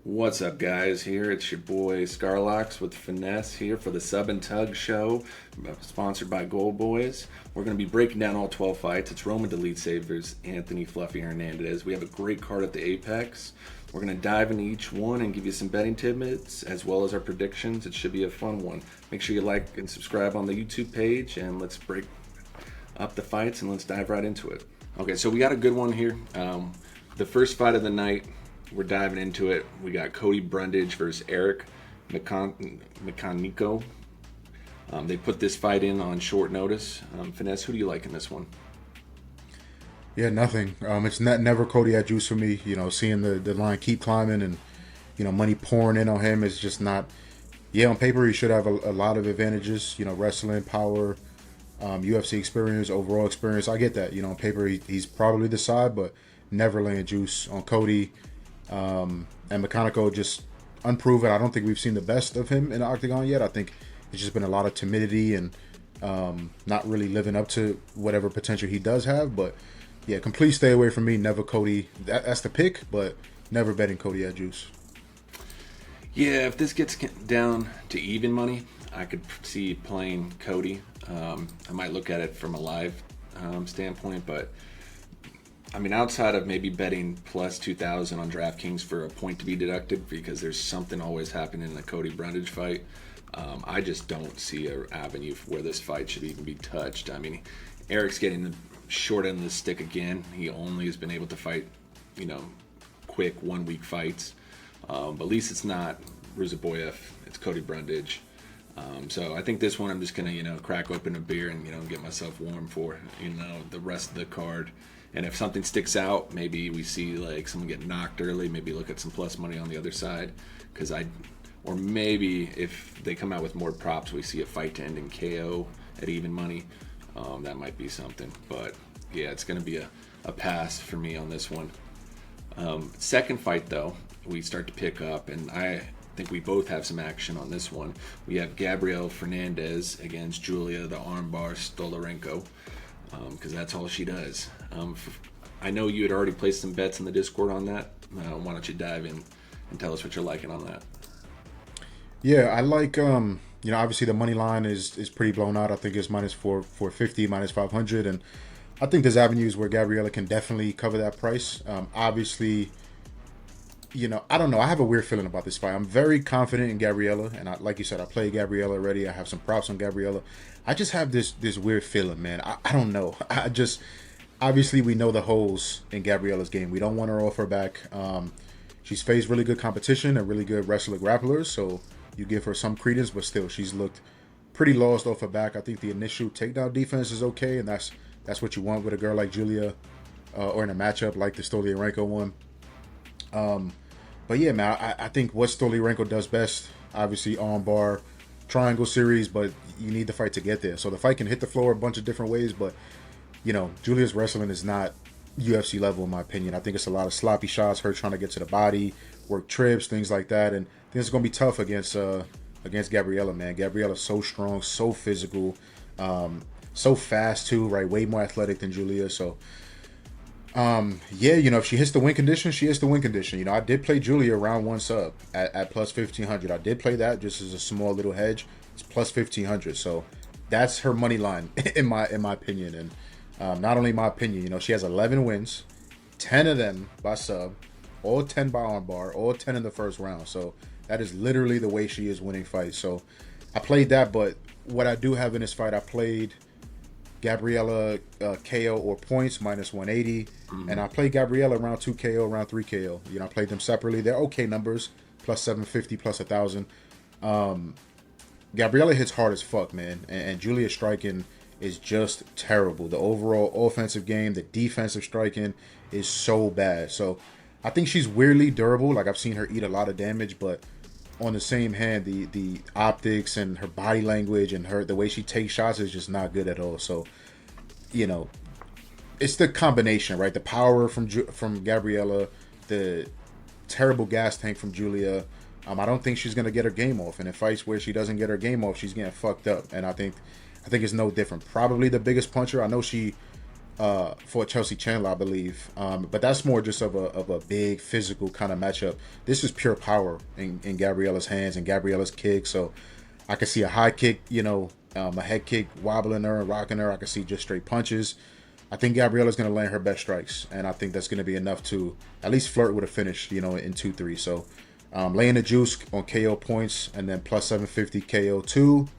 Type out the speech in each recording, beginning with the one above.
What's up, guys? Here it's your boy Scarlox with Finesse here for the Sub and Tug show, sponsored by GoldBoys. We're going to be breaking down all 12 fights. It's Roman DOLIDZE versus Anthony Fluffy Hernandez. We have a great card at the Apex. We're going to dive into each one and give you some betting tidbits as well as our predictions. It should be a fun one. Make sure you like and subscribe on the YouTube page, and let's break up the fights and let's dive right into it. Okay, so we got a good one here. The first fight of the night. We're diving into it. We got Cody Brundage versus Eryk Mccaniko. They put this fight in on short notice. Finesse, who do you like in this one? Yeah, nothing. It's never Cody at juice for me. You know, seeing the line keep climbing and, you know, money pouring in on him is just not. Yeah, on paper he should have a lot of advantages. You know, wrestling, power, UFC experience, overall experience. I get that. You know, on paper he's probably the side, but never laying juice on Cody. And Mccaniko just unproven. I don't think we've seen the best of him in the octagon yet. I think it's just been a lot of timidity and not really living up to whatever potential he does have. But yeah, complete stay away from me. Never Cody. That's the pick, but never betting Cody at juice. Yeah, if this gets down to even money, I could see playing Cody. I might look at it from a live standpoint, but I mean, outside of maybe betting plus 2,000 on DraftKings for a point to be deducted because there's something always happening in the Cody Brundage fight, I just don't see an avenue where this fight should even be touched. I mean, Eryk's getting the short end of the stick again. He only has been able to fight, you know, quick 1 week fights. But at least it's not Ruzaboyev, it's Cody Brundage. So I think this one I'm just going to, you know, crack open a beer and, you know, get myself warm for, you know, the rest of the card. And if something sticks out, maybe we see like someone get knocked early, maybe look at some plus money on the other side. Or maybe if they come out with more props, we see a fight to end in KO at even money. That might be something. But yeah, it's going to be a pass for me on this one. Second fight, though, we start to pick up, and I think we both have some action on this one. We have Gabriella Fernandez against Julia, the armbar Stolareno. Because that's all she does. I know you had already placed some bets in the Discord on that. Why don't you dive in and tell us what you're liking on that? Yeah, I like, you know, obviously the money line is pretty blown out. I think it's minus 450, minus 500. And I think there's avenues where Gabriella can definitely cover that price. Obviously, you know, I don't know. I have a weird feeling about this fight. I'm very confident in Gabriella. And like you said, I played Gabriella already. I have some props on Gabriella. I just have this weird feeling, man. I don't know. I just, obviously we know the holes in Gabriella's game. We don't want her off her back. She's faced really good competition and really good wrestler grapplers, so you give her some credence, but still she's looked pretty lost off her back. I think the initial takedown defense is okay, and that's what you want with a girl like Julia, or in a matchup like the Stolareno one. But yeah, man, I think what Stolareno does best, obviously armbar, triangle series, but you need the fight to get there. So the fight can hit the floor a bunch of different ways, but you know, Julia's wrestling is not UFC level in my opinion. I think it's a lot of sloppy shots, her trying to get to the body, work trips, things like that, and I think it's gonna be tough against Gabriella, man. Gabriella's so strong, so physical, so fast too, right? Way more athletic than Julia. So yeah, you know, if she hits the win condition, she hits the win condition. You know, I did play Julia round one sub at plus 1,500. I did play that just as a small little hedge. It's plus 1,500. So that's her money line in my opinion. And not only my opinion, you know, she has 11 wins, 10 of them by sub, all 10 by armbar, all 10 in the first round. So that is literally the way she is winning fights. So I played that, but what I do have in this fight, I played Gabriella KO or points minus 180, and I played Gabriella round 2 KO, round 3 KO. You know, I played them separately. They're okay numbers, plus 750, plus 1,000. Gabriella hits hard as fuck, man, and Julia's striking is just terrible. The overall offensive game, the defensive striking is so bad. So I think she's weirdly durable. Like, I've seen her eat a lot of damage, but on the same hand, the optics and her body language and the way she takes shots is just not good at all. So, you know, it's the combination, right? The power from Gabriella, the terrible gas tank from Julia. I don't think she's gonna get her game off. And in fights where she doesn't get her game off, she's getting fucked up. And I think it's no different. Probably the biggest puncher. I know she for Chelsea Chandler, I believe. But that's more just of a big physical kind of matchup. This is pure power in Gabriella's hands and Gabriella's kick. So I can see a high kick, a head kick wobbling her and rocking her. I can see just straight punches. I think Gabriella's going to land her best strikes, and I think that's going to be enough to at least flirt with a finish, in 2-3. So laying the juice on KO points, and then plus 750 KO 2,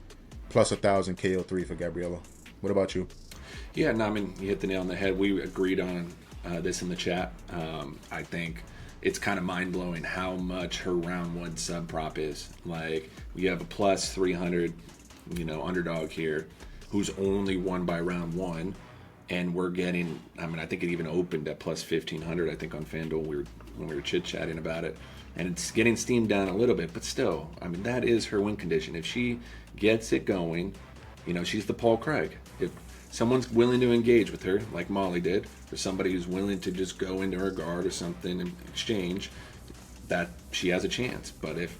plus 1,000 KO 3 for Gabriella. What about you? Yeah, no, I mean, you hit the nail on the head. We agreed on this in the chat. I think it's kind of mind-blowing how much her round one sub prop is. Like, we have a plus 300, underdog here who's only won by round one. And we're getting, I think it even opened at plus 1,500, I think, on FanDuel when we were chit-chatting about it. And it's getting steamed down a little bit, but still, that is her win condition. If she gets it going, she's the Paul Craig. If someone's willing to engage with her, like Molly did, or somebody who's willing to just go into her guard or something and exchange, that she has a chance. But if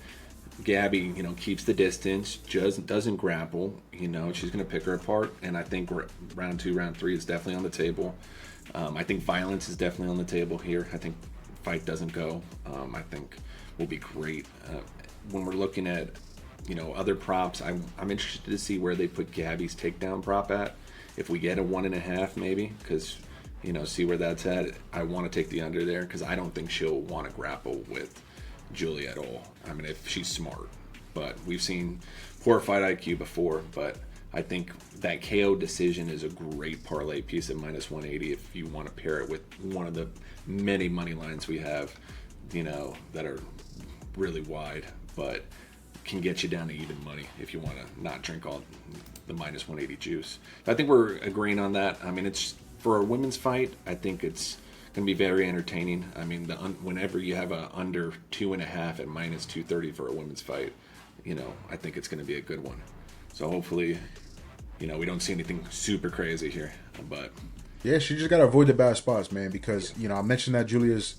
Gabby, keeps the distance, just doesn't grapple, she's going to pick her apart. And I think round 2, round 3 is definitely on the table. I think violence is definitely on the table here. I think fight doesn't go. I think will be great. When we're looking at, other props, I'm interested to see where they put Gabby's takedown prop at. If we get a 1.5 maybe, because, see where that's at. I want to take the under there because I don't think she'll want to grapple with Julia at all. If she's smart, but we've seen poor fight IQ before. But I think that KO decision is a great parlay piece at minus 180 if you want to pair it with one of the many money lines we have, that are really wide, but can get you down to even money if you want to not drink all the minus 180 juice. I think we're agreeing on that. It's for a women's fight. I think it's going to be very entertaining. Whenever you have a under 2.5 at minus 230 for a women's fight, I think it's going to be a good one. So hopefully, we don't see anything super crazy here. But yeah, she just got to avoid the bad spots, man, because, I mentioned that Julia's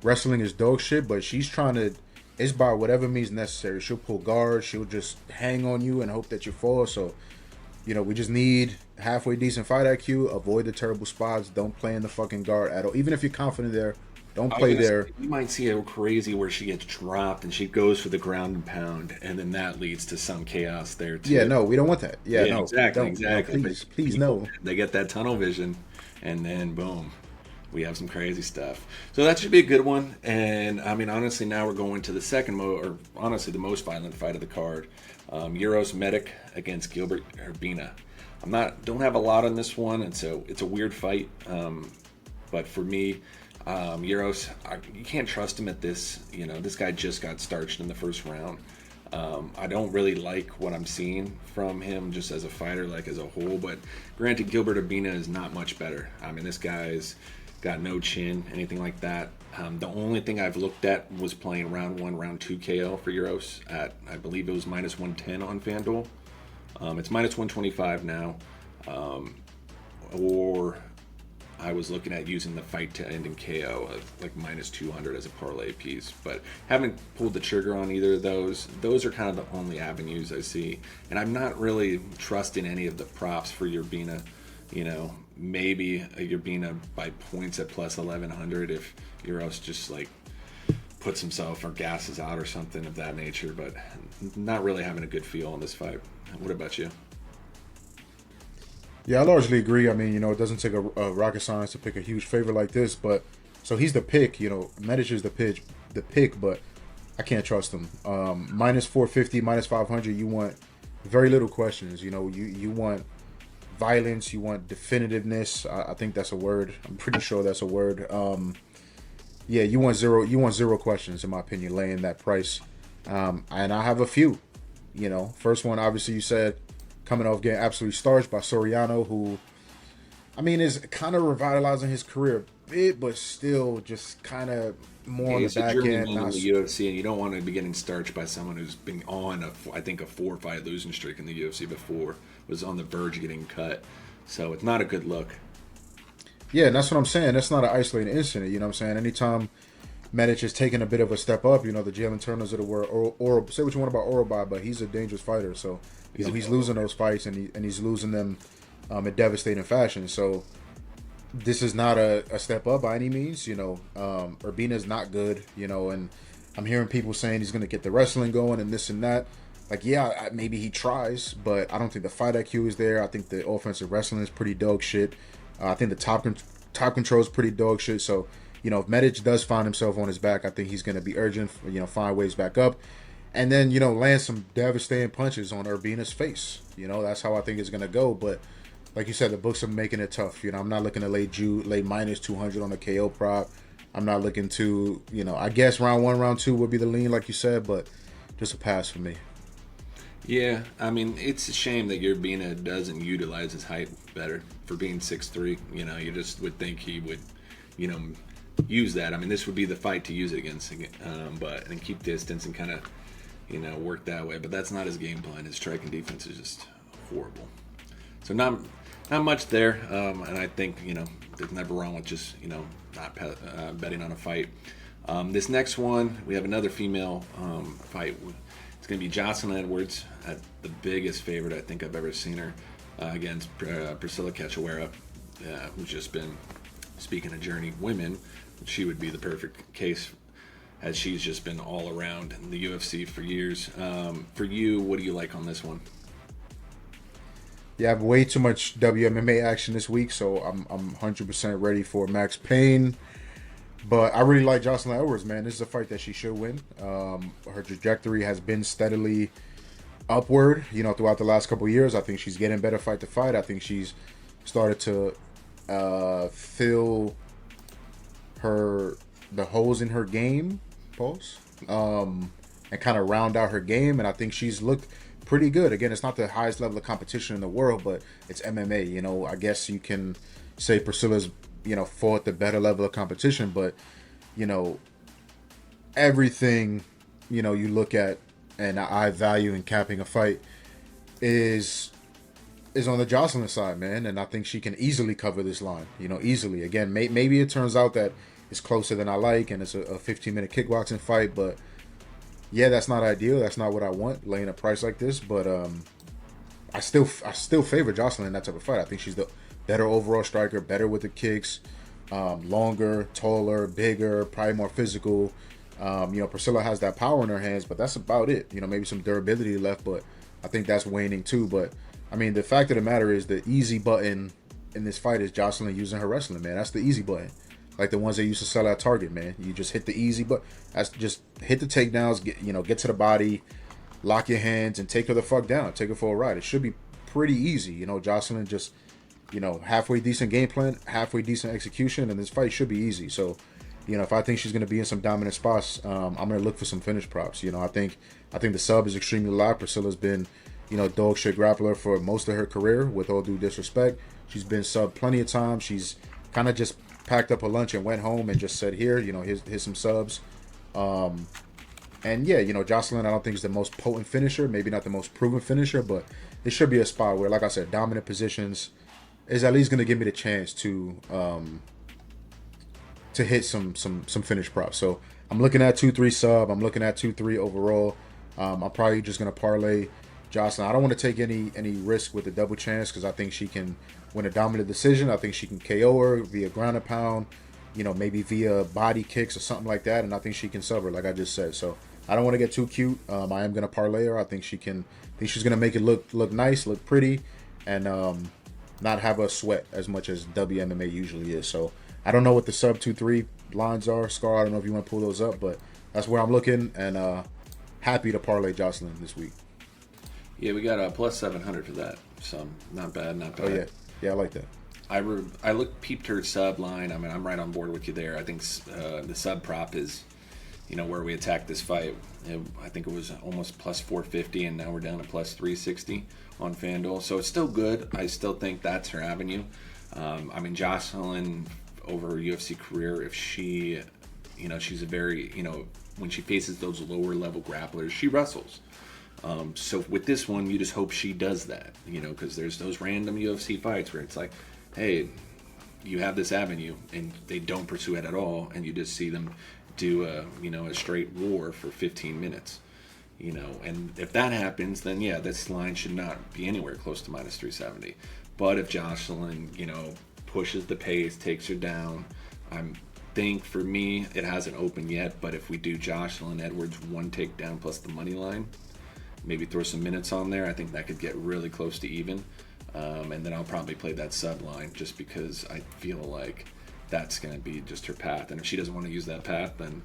wrestling is dog shit, but she's trying to, it's by whatever means necessary. She'll pull guards, she'll just hang on you and hope that you fall. So, we just need halfway decent fight IQ, avoid the terrible spots, don't play in the fucking guard at all. Even if you're confident there, don't play there. You might see a crazy where she gets dropped and she goes for the ground and pound, and then that leads to some chaos there too. Yeah, no, we don't want that. Yeah, no. Exactly. No, please, no. They get that tunnel vision, and then boom, we have some crazy stuff. So that should be a good one. And honestly, now we're going to the second the most violent fight of the card. Euros Medic against Gilbert Urbina. Don't have a lot on this one, and so it's a weird fight. But for me, Euros, you can't trust him at this. This guy just got starched in the first round. I don't really like what I'm seeing from him just as a fighter, like as a whole. But granted, Gilbert Urbina is not much better. This guy's got no chin, anything like that. The only thing I've looked at was playing round 1, round 2 KO for Euros at, I believe it was minus 110 on FanDuel. It's minus 125 now. Or I was looking at using the fight to end in KO of like minus 200 as a parlay piece, but haven't pulled the trigger on either of those. Those are kind of the only avenues I see. And I'm not really trusting any of the props for Urbina. Maybe a Urbina by points at plus 1100 if Euros just like puts himself or gasses out or something of that nature, but not really having a good feel on this fight. What about you? Yeah, I largely agree. It doesn't take a rocket science to pick a huge favorite like this, but so he's the pick. Medic is the pick, but I can't trust him. Minus 450, minus 500. You want very little questions. You want violence. You want definitiveness. I think that's a word. I'm pretty sure that's a word. Yeah, you want zero questions, in my opinion, laying that price. And I have a few. First one, obviously, you said coming off getting absolutely starched by Soriano, who, is kind of revitalizing his career a bit, but still just kind of more on the back end. In the UFC, and you don't want to be getting starched by someone who's been on a 4-fight losing streak in the UFC before, was on the verge of getting cut. So it's not a good look. Yeah, and that's what I'm saying. That's not an isolated incident. You know what I'm saying? Anytime Medic is taking a bit of a step up, the Jalen Turners of the world, or say what you want about Orobai, but he's a dangerous fighter. So, he's losing those fights, and he's losing them in devastating fashion. So, this is not a step up by any means. Urbina's not good, and I'm hearing people saying he's going to get the wrestling going and this and that. Like, yeah, maybe he tries, but I don't think the fight IQ is there. I think the offensive wrestling is pretty dog shit. I think the top control is pretty dog shit. So, if Medic does find himself on his back, I think he's going to be urgent, find ways back up. And then, land some devastating punches on Urbina's face. That's how I think it's going to go. But like you said, the books are making it tough. I'm not looking to lay minus 200 on the KO prop. I'm not looking to, I guess round 1, round 2 would be the lean, like you said, but just a pass for me. Yeah, I mean, it's a shame that Urbina doesn't utilize his height better for being 6'3". You just would think he would, use that. I mean, this would be the fight to use it against, and keep distance and kind of, work that way. But that's not his game plan. His striking defense is just horrible. So not much there. And I think, there's never wrong with just, not betting on a fight. This next one, we have another female fight. It's going to be Joselyn Edwards, the biggest favorite I think I've ever seen her, against Priscilla Ketaware, who's just been, speaking of journey women, she would be the perfect case, as she's just been all around in the UFC for years. For you, what do you like on this one? Yeah, I have way too much WMMA action this week, so I'm 100% ready for Max Payne. But I really like Joselyn Edwards, man. This is a fight that she should win. Her trajectory has been steadily upward, throughout the last couple of years. I think she's getting better fight to fight. I think she's started to fill the holes in her game, and kind of round out her game. And I think she's looked pretty good. Again, it's not the highest level of competition in the world, but it's MMA. I guess you can say Priscilla's fought the better level of competition, but everything you look at and I value in capping a fight is on the Joselyn side, man. And I think she can easily cover this line, easily. Again, maybe it turns out that it's closer than I like and it's a 15-minute kickboxing fight, but yeah, that's not ideal. That's not what I want, laying a price like this. But I still favor Joselyn in that type of fight. I think she's the better overall striker, better with the kicks, longer, taller, bigger, probably more physical. Priscilla has that power in her hands, but that's about it. Maybe some durability left, but I think that's waning too. But I mean, the fact of the matter is the easy button in this fight is Joselyn using her wrestling, man. That's the easy button. Like the ones they used to sell at Target, man. You just hit the easy button. That's just hit the takedowns, get to the body, lock your hands, and take her the fuck down. Take her for a ride. It should be pretty easy. Joselyn just, halfway decent game plan, halfway decent execution, and this fight should be easy. So, if I think she's going to be in some dominant spots, I'm going to look for some finish props. I think the sub is extremely live. Priscilla's been, dog shit grappler for most of her career, with all due disrespect. She's been sub plenty of times. She's kind of just packed up her lunch and went home and just said, here's some subs. And yeah, Joselyn, I don't think is the most potent finisher, maybe not the most proven finisher, but it should be a spot where, like I said, dominant positions is at least going to give me the chance to hit some finish props. So I'm looking at 2-3 sub. I'm looking at 2-3 overall. I'm probably just going to parlay Joselyn. I don't want to take any risk with the double chance because I think she can win a dominant decision. I think she can KO her via ground and pound, maybe via body kicks or something like that. And I think she can sub her, like I just said. So I don't want to get too cute. I am going to parlay her. I think she's going to make it look nice, look pretty, and not have us sweat as much as WMMA usually is. So I don't know what the sub 2-3 lines are. Scar, I don't know if you want to pull those up, but that's where I'm looking, and happy to parlay Joselyn this week. Yeah, we got a plus 700 for that. So not bad. Oh yeah, I like that. I peeped her sub line. I mean, I'm right on board with you there. I think the sub prop is, where we attacked this fight. I think it was almost plus 450, and now we're down to plus 360 on FanDuel. So it's still good. I still think that's her avenue. I mean, Joselyn, over her UFC career, if she, she's a very, when she faces those lower level grapplers, she wrestles. So with this one, you just hope she does that, because there's those random UFC fights where it's like, hey, you have this avenue, and they don't pursue it at all, and you just see them do a straight war for 15 minutes, and if that happens, then yeah, this line should not be anywhere close to minus 370. But if Joselyn, pushes the pace, takes her down. I think for me, it hasn't opened yet, but if we do Joselyn Edwards 1 takedown plus the money line, maybe throw some minutes on there, I think that could get really close to even. And then I'll probably play that sub line just because I feel like that's going to be just her path. And if she doesn't want to use that path, then,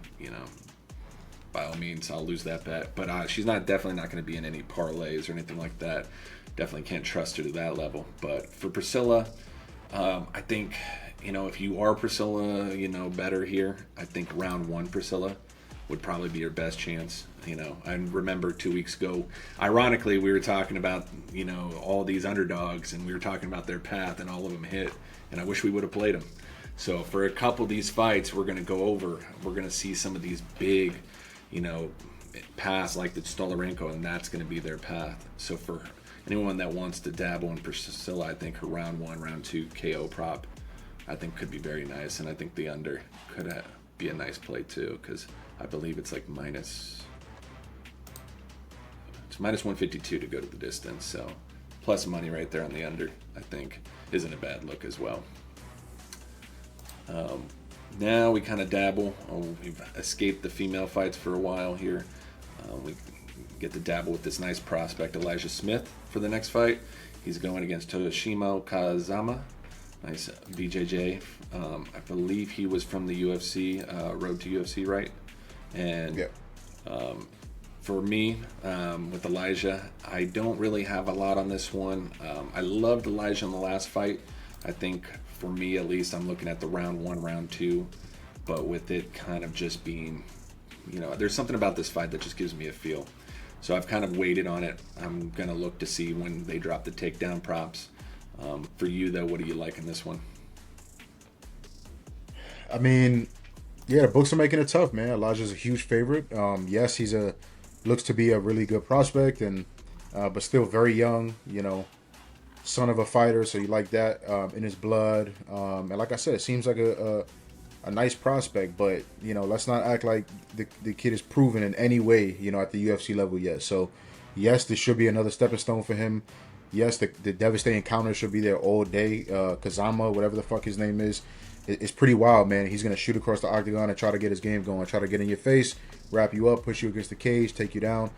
by all means, I'll lose that bet. But she's definitely not going to be in any parlays or anything like that. Definitely can't trust her to that level. But for Priscilla, I think, if you are Priscilla, better here, I think round 1 Priscilla would probably be your best chance. I remember 2 weeks ago, ironically, we were talking about, all these underdogs, and we were talking about their path, and all of them hit. And I wish we would have played them. So for a couple of these fights, we're going to go over. We're going to see some of these big, paths like the Stolareno, and that's going to be their path. So for anyone that wants to dabble in Priscilla, I think her round 1, round 2 KO prop, I think could be very nice. And I think the under could be a nice play too, because I believe it's like minus 152 to go to the distance. So plus money right there on the under, I think, isn't a bad look as well. Now we kind of dabble. We've escaped the female fights for a while here. We get to dabble with this nice prospect, Elijah Smith, for the next fight. He's going against Toshima Kazama. Nice BJJ. I believe he was from the UFC, Road to UFC, right? And yep. For me, with Elijah, I don't really have a lot on this one. I loved Elijah in the last fight. I think, for me at least, I'm looking at the round 1, round 2, but with it kind of just being, there's something about this fight that just gives me a feel. So I've kind of waited on it. I'm going to look to see when they drop the takedown props. For you, though, what do you like in this one? I mean, yeah, the books are making it tough, man. Elijah's a huge favorite. Yes, he's looks to be a really good prospect, and but still very young, son of a fighter, so you like that in his blood. And like I said, it seems like a nice prospect, but let's not act like the kid is proven in any way, at the UFC level yet. So yes, this should be another stepping stone for him. Yes, the devastating counter should be there all day. Kazama, whatever the fuck his name is, it's pretty wild, man. He's gonna shoot across the octagon and try to get his game going, try to get in your face, wrap you up, push you against the cage, take you down.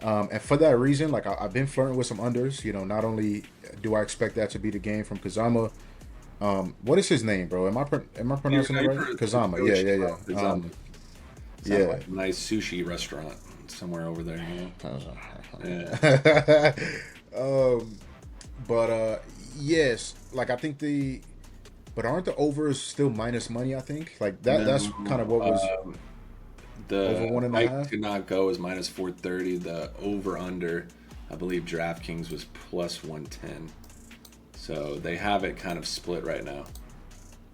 And for that reason, like I've been flirting with some unders. Not only do I expect that to be the game from Kazama. What is his name, bro? Am I pronouncing it right? Kazama. Yeah. Kazama. Yeah. Like a nice sushi restaurant somewhere over there. Yeah. Yes, like I think but aren't the overs still minus money? I think like that. That's kind of what was. The over 1.5 could not go as minus 430. The over under, I believe DraftKings was plus 110. So they have it kind of split right now.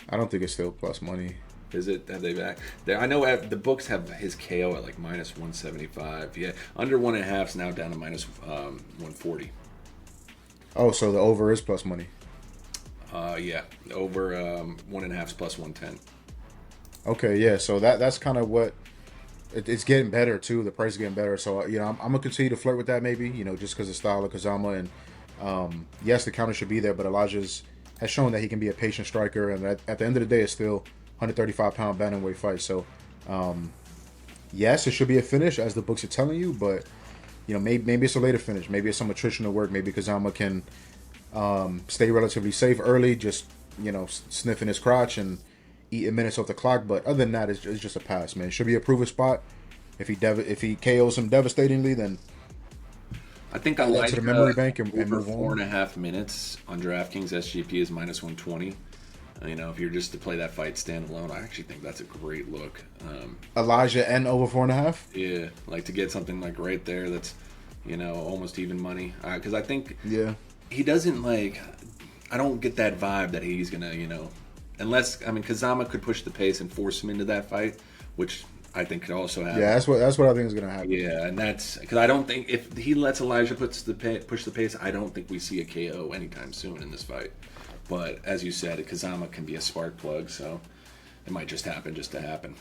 I don't think it's still plus money. Is it? Have they back? I know the books have his KO at like minus 175. Yeah, under 1.5 is now down to minus 140. Oh, so the over is plus money. Yeah, over 1.5 is plus 110. Okay, yeah. So that's kind of what. It's getting better too. The price is getting better. So I'm gonna continue to flirt with that maybe. Just because of the style of Kazama, and yes, the counter should be there. But Elijah's has shown that he can be a patient striker, and at the end of the day, it's still 135-pound bantamweight fight. So yes, it should be a finish as the books are telling you. But maybe it's a later finish. Maybe it's some attritional work. Maybe Kazama can stay relatively safe early, just sniffing his crotch and eating minutes off the clock. But other than that, it's just a pass, man. It should be a proven spot. If he KOs him devastatingly, then I think I like to the memory bank and over move on. 4.5 minutes on DraftKings. SGP is minus 120. If you're just to play that fight standalone, I actually think that's a great look. Elijah and over 4.5. Yeah, like to get something like right there that's almost even money. Because I think he doesn't like. I don't get that vibe that he's gonna unless Kazama could push the pace and force him into that fight, which I think could also happen. Yeah, that's what I think is gonna happen. Yeah, and that's because I don't think if he lets Elijah push the pace, I don't think we see a KO anytime soon in this fight. But as you said, Kazama can be a spark plug, so it might just happen just to happen.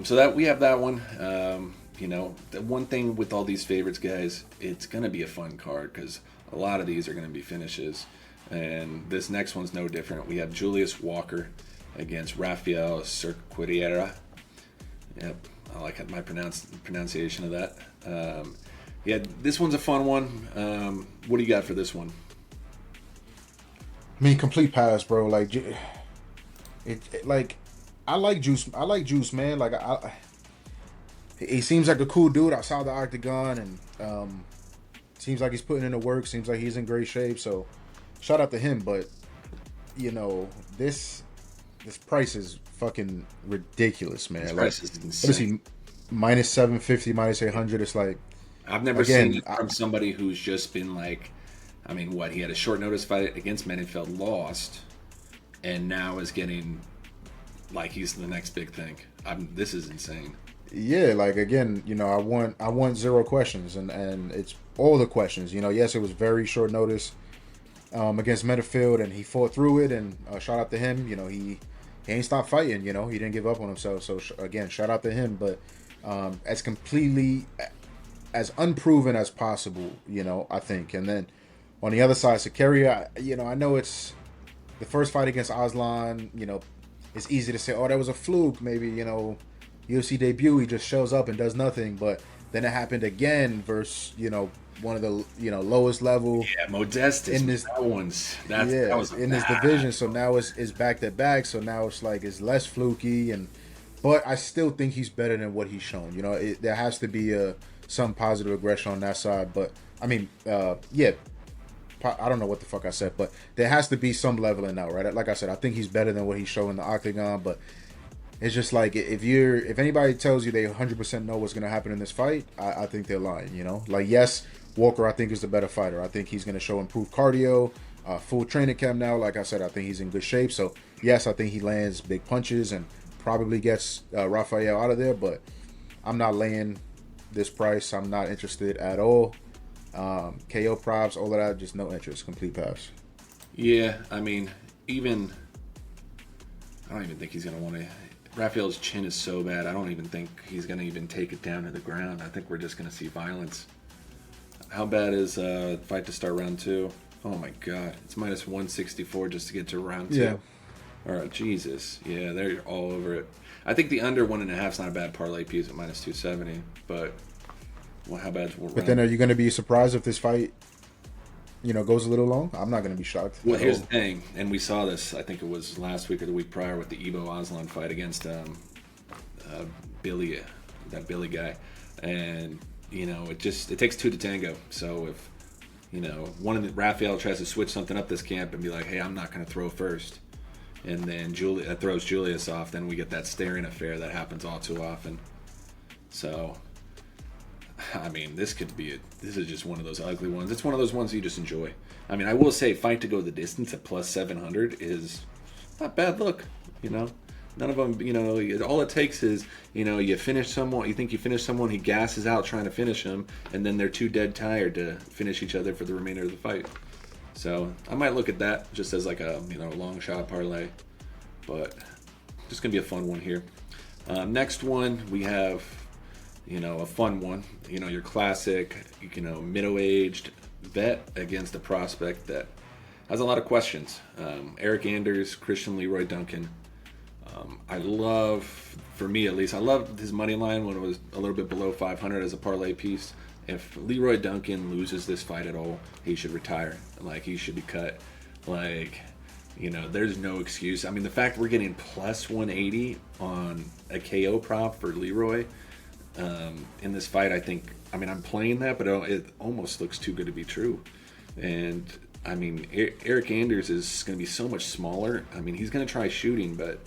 So that we have that one. The one thing with all these favorites, guys, it's gonna be a fun card because a lot of these are gonna be finishes. And this next one's no different. We have Julius Walker against Raphael Cirkunov. Yep, I like my pronunciation of that. Yeah, this one's a fun one. What do you got for this one? I mean, complete pass, bro. Like, like, I like Juice. I like Juice, man. Like, he seems like a cool dude outside the octagon, and seems like he's putting in the work. Seems like he's in great shape. So, shout out to him. But this price is fucking ridiculous, man. This like, price is insane. What is he? Minus 750, minus 800. It's like, I've never seen it from somebody who's just been like, I mean, what, he had a short notice fight against Menifeld, lost, and now is getting like he's the next big thing. This is insane. Yeah, like, again, I want zero questions, and it's all the questions. Yes, it was very short notice against Menifeld, and he fought through it, and shout out to him. He ain't stopped fighting. He didn't give up on himself. So again, shout out to him. But as completely as unproven as possible, I think. And then on the other side, Sakaria, I know it's the first fight against Aslan, it's easy to say, oh, that was a fluke. Maybe, UFC debut, he just shows up and does nothing. But then it happened again versus, one of the, lowest level. Yeah, Modestus. In this, that was in this division. So now it's back to back. So now it's like, it's less fluky. But I still think he's better than what he's shown. There has to be some positive aggression on that side. But I mean, I don't know what the fuck I said, but there has to be some leveling out, right? Like I said, I think he's better than what he's showing in the octagon. But it's just like, if anybody tells you they 100% know what's going to happen in this fight, I think they're lying. Like, yes, Walker, I think, is the better fighter. I think he's going to show improved cardio, full training camp now. Like I said, I think he's in good shape. So yes, I think he lands big punches and probably gets Raphael out of there. But I'm not laying this price. I'm not interested at all. KO props, all of that, just no interest. Complete pass. Yeah, I mean, I don't even think he's going to want to. Raphael's chin is so bad, I don't even think he's going to even take it down to the ground. I think we're just going to see violence. How bad is fight to start round 2? Oh my god, it's minus 164 just to get to round 2. Yeah. All right, Jesus. Yeah, they're all over it. I think the under 1.5 is not a bad parlay piece at minus 270, but how bad? But then, are you going to be surprised if this fight, goes a little long? I'm not going to be shocked. Well, here's the thing, and we saw this. I think it was last week or the week prior with the Ibo Aslan fight against Billy, that Billy guy, and it takes two to tango. So if one of the Raphael tries to switch something up this camp and be like, hey, I'm not going to throw first, and then that throws Julius off, then we get that staring affair that happens all too often. So, I mean, this is just one of those ugly ones. It's one of those ones you just enjoy. I mean, I will say, fight to go the distance at plus 700 is not bad look. None of them, all it takes is, you finish someone, you think you finish someone, he gasses out trying to finish him, and then they're too dead tired to finish each other for the remainder of the fight. So I might look at that just as like a, long shot parlay, but just gonna be a fun one here. Next one, we have, a fun one, your classic, middle-aged vet against a prospect that has a lot of questions. Eryk Anders, Christian Leroy Duncan. For me at least, I loved his money line when it was a little bit below 500 as a parlay piece. If Leroy Duncan loses this fight at all, he should retire. Like, he should be cut. Like, there's no excuse. I mean, the fact we're getting plus 180 on a KO prop for Leroy in this fight, I'm playing that, but it almost looks too good to be true. And, I mean, Eryk Anders is going to be so much smaller. I mean, he's going to try shooting, but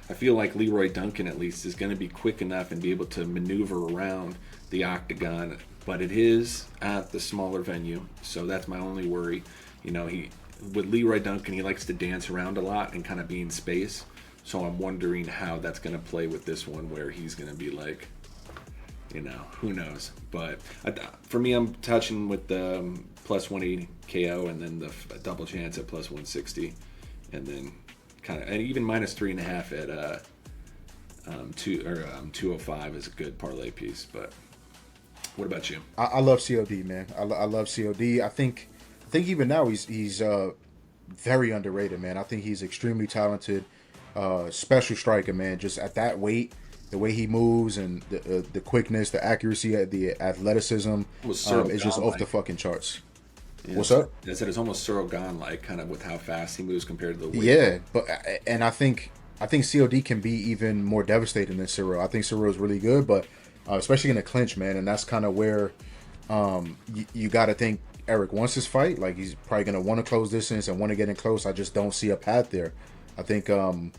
I feel like Leroy Duncan, at least, is going to be quick enough and be able to maneuver around the octagon. But it is at the smaller venue, so that's my only worry. With Leroy Duncan, he likes to dance around a lot and kind of be in space. So I'm wondering how that's going to play with this one, where he's going to be like, who knows. But for me, I'm touching with the plus 180 KO and then the double chance at plus 160. And then and even minus 3.5 at 205 is a good parlay piece. But what about you? I love COD, man. I love COD. I think even now he's very underrated, man. I think he's extremely talented, special striker, man. Just at that weight, the way he moves and the quickness, the accuracy, the athleticism is just off the fucking charts. Yeah, What's up? I said it's almost Cirkunov like, kind of with how fast he moves compared to the weight. Yeah, but and I think COD can be even more devastating than Cyril. I think Cyril is really good, but especially in a clinch, man, and that's kind of where you got to think Eryk wants his fight. Like he's probably gonna want to close distance and want to get in close. I just don't see a path there. I think the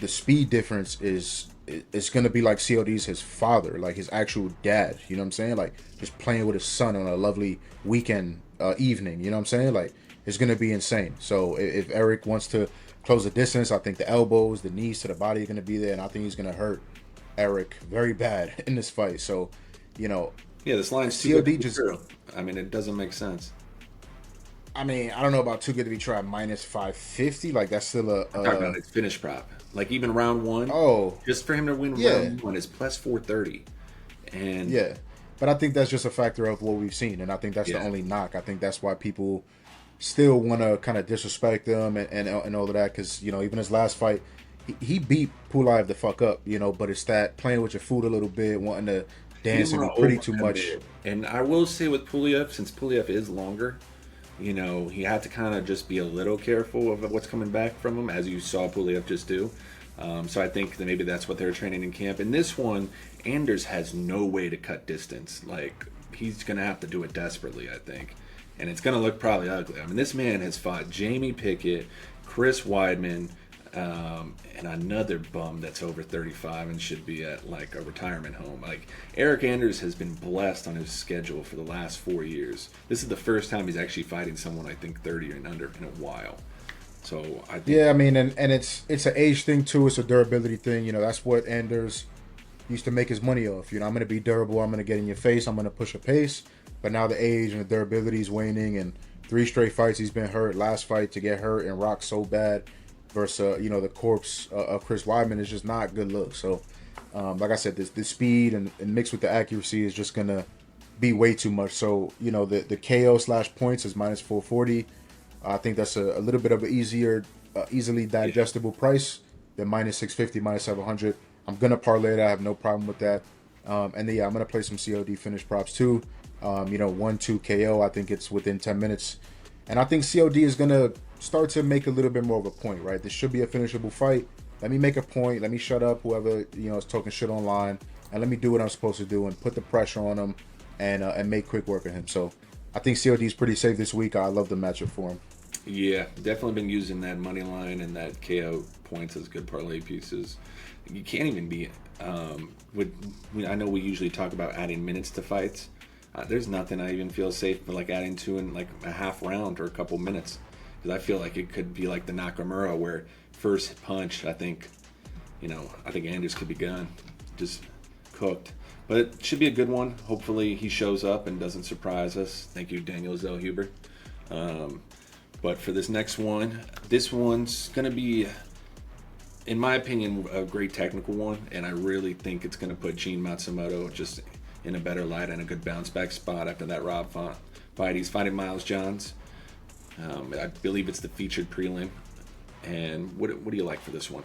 speed difference is it's gonna be like COD's his father, like his actual dad. You know what I'm saying? Like just playing with his son on a lovely weekend evening. You know what I'm saying? Like it's gonna be insane. So if Eryk wants to close the distance, I think the elbows, the knees to the body are gonna be there, and I think he's gonna hurt Eryk very bad in this fight. So, Yeah, this line's too COD good to be just. true. I mean, it doesn't make sense. I mean, I don't know about too good to be tried minus 550. Like that's still a. I'm talking about its finish prop. Like even round one, Oh, just for him to win yeah. round one is plus 430. And Yeah, but I think that's just a factor of what we've seen, and I think that's the Yeah. only knock. I think that's why people still want to kind of disrespect him and all of that, because even his last fight, he beat Pulaev the fuck up, but it's that playing with your food a little bit, wanting to dance and be pretty too much. And I will say with Pulaev, since Pulaev is longer, he had to kind of just be a little careful of what's coming back from him, as you saw Pulaev just do. So I think that maybe that's what they're training in camp. In this one, Anders has no way to cut distance. Like, he's going to have to do it desperately, I think. And it's going to look probably ugly. I mean, this man has fought Jamie Pickett, Chris Weidman, and another bum that's over 35 and should be at like a retirement home. Like Eryk Anders has been blessed on his schedule for the last 4 years. This is the first time he's actually fighting someone I think 30 and under in a while. So I think Yeah, I mean, and it's an age thing too. It's a durability thing. That's what Anders used to make his money off. I'm going to be durable. I'm going to get in your face. I'm going to push a pace. But now the age and the durability is waning, and 3 straight fights he's been hurt. Last fight to get hurt and rock so bad versus the corpse of Chris Weidman is just not good look. So, like I said, the speed and mixed with the accuracy is just gonna be way too much. So, the KO / points is minus 440. I think that's a little bit of an easily digestible price than minus 650, minus 700. I'm gonna parlay that. I have no problem with that. And then I'm gonna play some COD finish props too. 1-2 KO. I think it's within 10 minutes. And I think COD is going to start to make a little bit more of a point, right? This should be a finishable fight. Let me make a point. Let me shut up whoever, is talking shit online. And let me do what I'm supposed to do and put the pressure on him and make quick work of him. So I think COD is pretty safe this week. I love the matchup for him. Yeah, definitely been using that money line and that KO points as good parlay pieces. You can't even be. I know we usually talk about adding minutes to fights. There's nothing I even feel safe but like adding to in like a half round or a couple minutes, because I feel like it could be like the Nakamura where first punch I think Anders could be gone, just cooked. But it should be a good one. Hopefully he shows up and doesn't surprise us. Thank you, Daniel Zellhuber. But for this next one, this one's gonna be, in my opinion, a great technical one, and I really think it's gonna put Gene Matsumoto just in a better light and a good bounce back spot after that Rob fight. He's fighting Miles Johns. I believe it's the featured prelim. And what do you like for this one?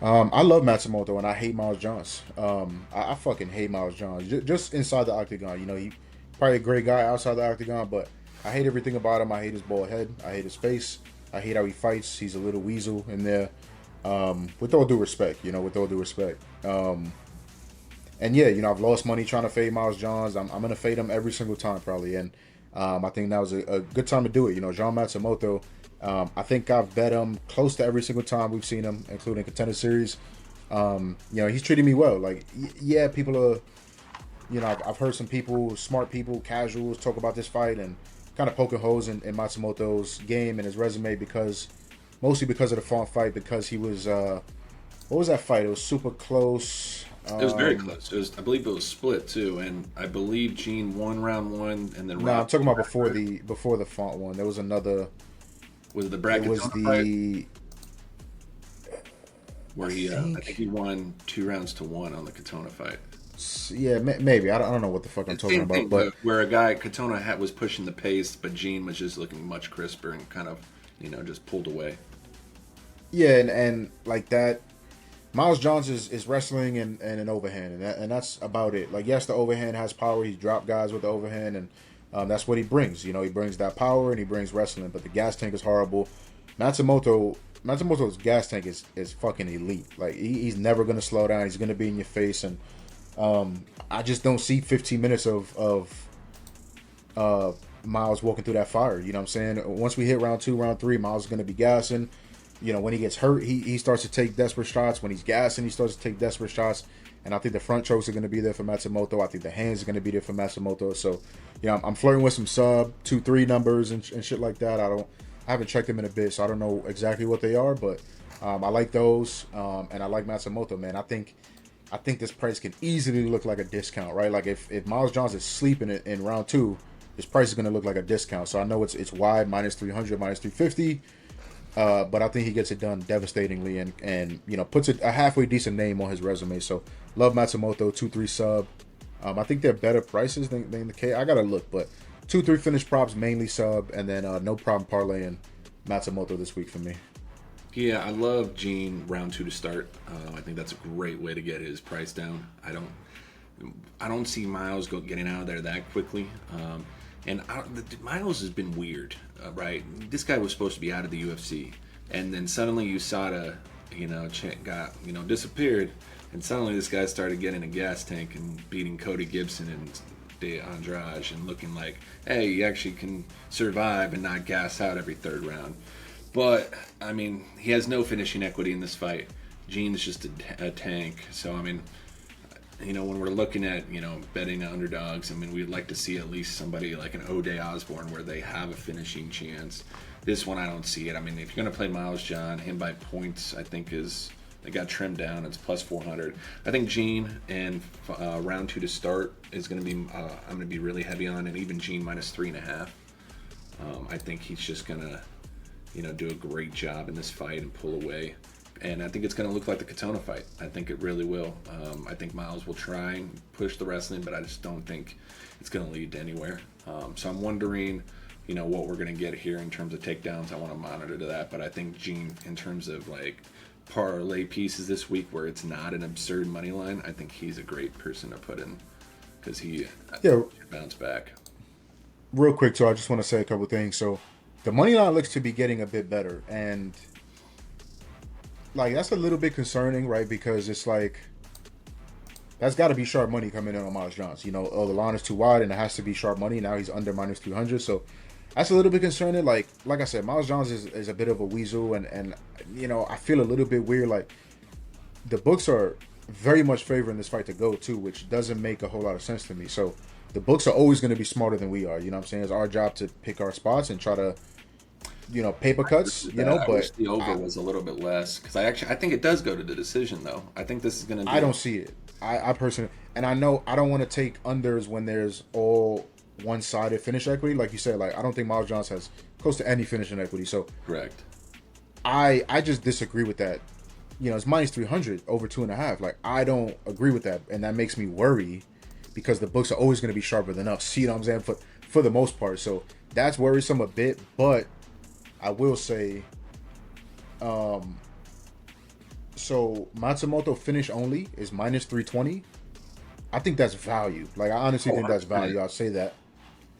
I love Matsumoto and I hate Miles Johns. I fucking hate Miles Johns. Just inside the octagon, he probably a great guy outside the octagon, but I hate everything about him. I hate his bald head. I hate his face. I hate how he fights. He's a little weasel in there. With all due respect, with all due respect. And yeah, I've lost money trying to fade Miles Johns. I'm going to fade him every single time probably. And I think that was a good time to do it. Jean Matsumoto, I think I've bet him close to every single time we've seen him, including Contender Series. He's treating me well. Like, yeah, people are, I've heard some people, smart people, casuals talk about this fight and kind of poking holes in Matsumoto's game and his resume mostly because of the font fight, because he was, what was that fight? It was super close. It was very close. I believe it was split too, and I believe Gene won round one, and then no, I'm talking about before the font one. There was another. Was it the bracket? It was the fight? Where he, I think he won 2 rounds to 1 on the Katona fight. Yeah, maybe. I don't know what the fuck I'm The talking same about, thing but where a guy Katona was pushing the pace, but Gene was just looking much crisper and kind of, just pulled away. yeah, and like that. Miles Johns is wrestling and an overhand, and that's about it. Like, yes, the overhand has power. He's dropped guys with the overhand, and that's what he brings. He brings that power and he brings wrestling. But the gas tank is horrible. Matsumoto's gas tank is fucking elite. Like, he's never gonna slow down. He's gonna be in your face, and I just don't see 15 minutes of Miles walking through that fire. You know what I'm saying? Once we hit round 2, round 3, Miles is gonna be gassing. When he gets hurt, he starts to take desperate shots. When he's gassing, he starts to take desperate shots. And I think the front chokes are going to be there for Matsumoto. I think the hands are going to be there for Matsumoto. So, I'm flirting with some sub 2-3 numbers and shit like that. I haven't checked them in a bit, so I don't know exactly what they are. But I like those, and I like Matsumoto, man. I think this price can easily look like a discount, right? Like if Miles Johns is sleeping in round 2, this price is going to look like a discount. So I know it's wide, minus 300, minus 350. But I think he gets it done devastatingly and puts a halfway decent name on his resume. So love Matsumoto, 2-3 sub. I think they're better prices than the K. I gotta look, but 2-3 finished props, mainly sub, and then no problem parlaying Matsumoto this week for me. Yeah, I love Gene round 2 to start. I think that's a great way to get his price down. I don't see Miles getting out of there that quickly. Miles has been weird, right? This guy was supposed to be out of the UFC, and then suddenly USADA, disappeared, and suddenly this guy started getting a gas tank and beating Cody Gibson and De Andrade and looking like, hey, you actually can survive and not gas out every third round. But, he has no finishing equity in this fight. Gene's just a tank, so, when we're looking at, betting underdogs, we'd like to see at least somebody like an Oday Osborne where they have a finishing chance. This one, I don't see it. If you're going to play Miles John, him by points, I think they got trimmed down. It's plus 400. I think Gene and round 2 to start is going to be, I'm going to be really heavy on, and even Gene minus 3.5. I think he's just going to, do a great job in this fight and pull away. And I think it's going to look like the Katona fight. I think it really will. I think Miles will try and push the wrestling, but I just don't think it's going to lead to anywhere. So I'm wondering, what we're going to get here in terms of takedowns. I want to monitor to that. But I think Gene, in terms of like parlay pieces this week where it's not an absurd money line, I think he's a great person to put in because he should bounce back. Real quick, so I just want to say a couple things. So the money line looks to be getting a bit better, and like that's a little bit concerning, right? Because it's like that's got to be sharp money coming in on Miles Johns. The line is too wide and it has to be sharp money. Now he's under minus 300, so that's a little bit concerning. Like I said, Miles Johns is a bit of a weasel, and I feel a little bit weird. Like the books are very much favoring this fight to go too, which doesn't make a whole lot of sense to me. So the books are always going to be smarter than we are. You know what I'm saying? It's our job to pick our spots and try to paper cuts, I but wish the over was a little bit less because I think it does go to the decision though. I think this is going to. I don't see it. I personally, and I know I don't want to take unders when there's all one-sided finish equity, like you said. Like I don't think Miles Johns has close to any finishing equity. So correct. I just disagree with that. It's minus 300 over 2.5. Like I don't agree with that, and that makes me worry because the books are always going to be sharper than us. You know what I'm saying? For the most part, so that's worrisome a bit, but. I will say, so Matsumoto finish only is minus 320. I think that's value. Like I honestly think that's value. I'll say that.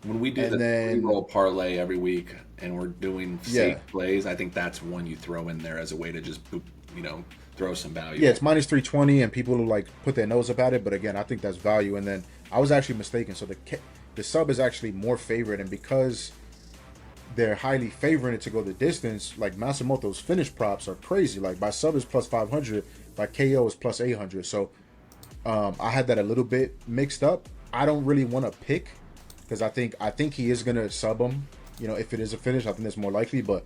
When we do the roll parlay every week and we're doing safe plays, I think that's one you throw in there as a way to just throw some value. Yeah, it's minus 320, and people will like put their nose up at it. But again, I think that's value. And then I was actually mistaken. So the sub is actually more favored, and because they're highly favoring it to go the distance, like Matsumoto's finish props are crazy. Like by sub is plus 500, by KO is plus 800. So I had that a little bit mixed up. I don't really want to pick because I think he is gonna sub him. If it is a finish, I think that's more likely. But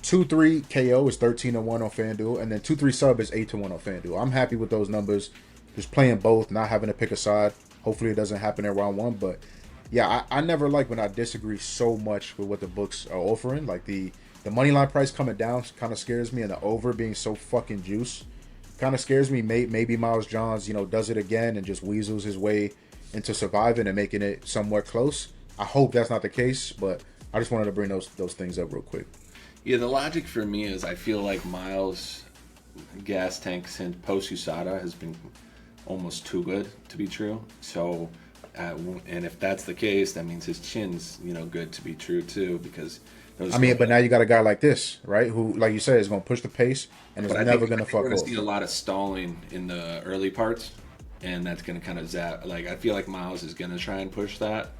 2-3 KO is 13-1 on FanDuel, and then 2-3 sub is 8-1 on FanDuel. I'm happy with those numbers. Just playing both, not having to pick a side. Hopefully it doesn't happen in round 1, but. Yeah, I never like when I disagree so much with what the books are offering. Like the money line price coming down kind of scares me, and the over being so fucking juice kind of scares me. Maybe Miles Johns, does it again and just weasels his way into surviving and making it somewhat close. I hope that's not the case, but I just wanted to bring those things up real quick. Yeah, the logic for me is I feel like Miles' gas tank since post USADA has been almost too good to be true. So, and if that's the case, that means his chin's good to be true too, because but now you got a guy like this, right? Who, like you said, is going to push the pace and is never going to fuck up. We're going to see a lot of stalling in the early parts, and that's going to kind of zap. Like, I feel like Miles is going to try and push that.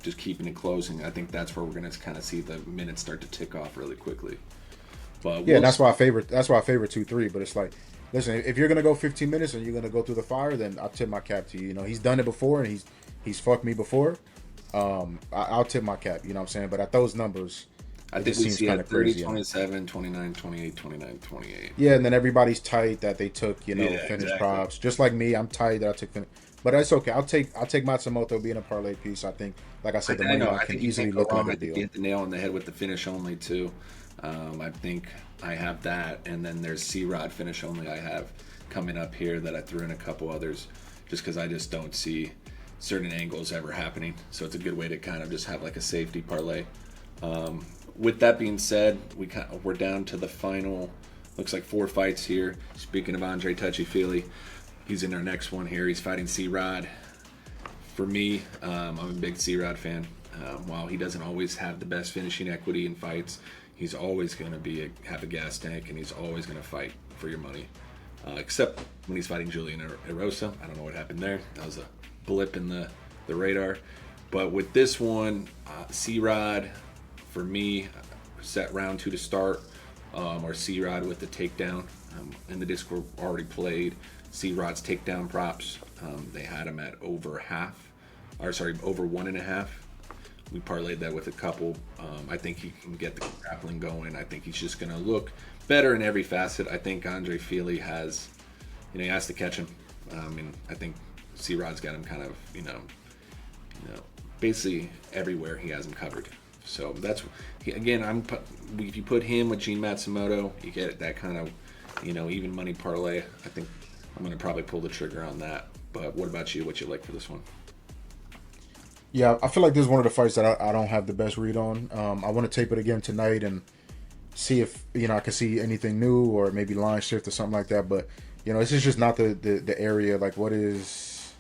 Just keeping it closing. I think that's where we're going to kind of see the minutes start to tick off really quickly. But that's why I favor 2-3. But it's like, listen, if you're going to go 15 minutes and you're going to go through the fire, then I'll tip my cap to you. He's done it before and he's fucked me before. I'll tip my cap, you know what I'm saying? But at those numbers, I think we see at 30, 27, 29, 28, 29, 28. Yeah, and then everybody's tight that they took, finished exactly. Props. Just like me, I'm tight that I took finish. But that's okay. I'll take Matsumoto being a parlay piece. I think, like I said, the money line can easily look like a deal. You hit the nail on the head with the finish only too. I think I have that, and then there's C-Rod finish only I have coming up here that I threw in a couple others, just because I just don't see certain angles ever happening. So it's a good way to kind of just have like a safety parlay. With that being said, we're down to the final. Looks like 4 fights here. Speaking of Andre Touchy-Feely, he's in our next one here. He's fighting C-Rod. For me, I'm a big C-Rod fan. While he doesn't always have the best finishing equity in fights, he's always going to have a gas tank, and he's always going to fight for your money. Except when he's fighting Julian Erosa. I don't know what happened there. That was a blip in the radar. But with this one, C-Rod, for me, set round 2 to start, or C-Rod with the takedown. In the Discord already played C-Rod's takedown props. They had him at over 1.5. We parlayed that with a couple. I think he can get the grappling going. I think he's just going to look better in every facet. I think Andre Feely has, he has to catch him. I think C-Rod's got him kind of, basically everywhere he has him covered. So that's, again, if you put him with Gene Matsumoto, you get that kind of, even money parlay. I think I'm going to probably pull the trigger on that. But what about you? What you like for this one? Yeah, I feel like this is one of the fights that I don't have the best read on. I want to tape it again tonight and see if, I can see anything new or maybe line shift or something like that. But, this is just not the area. Like, what is...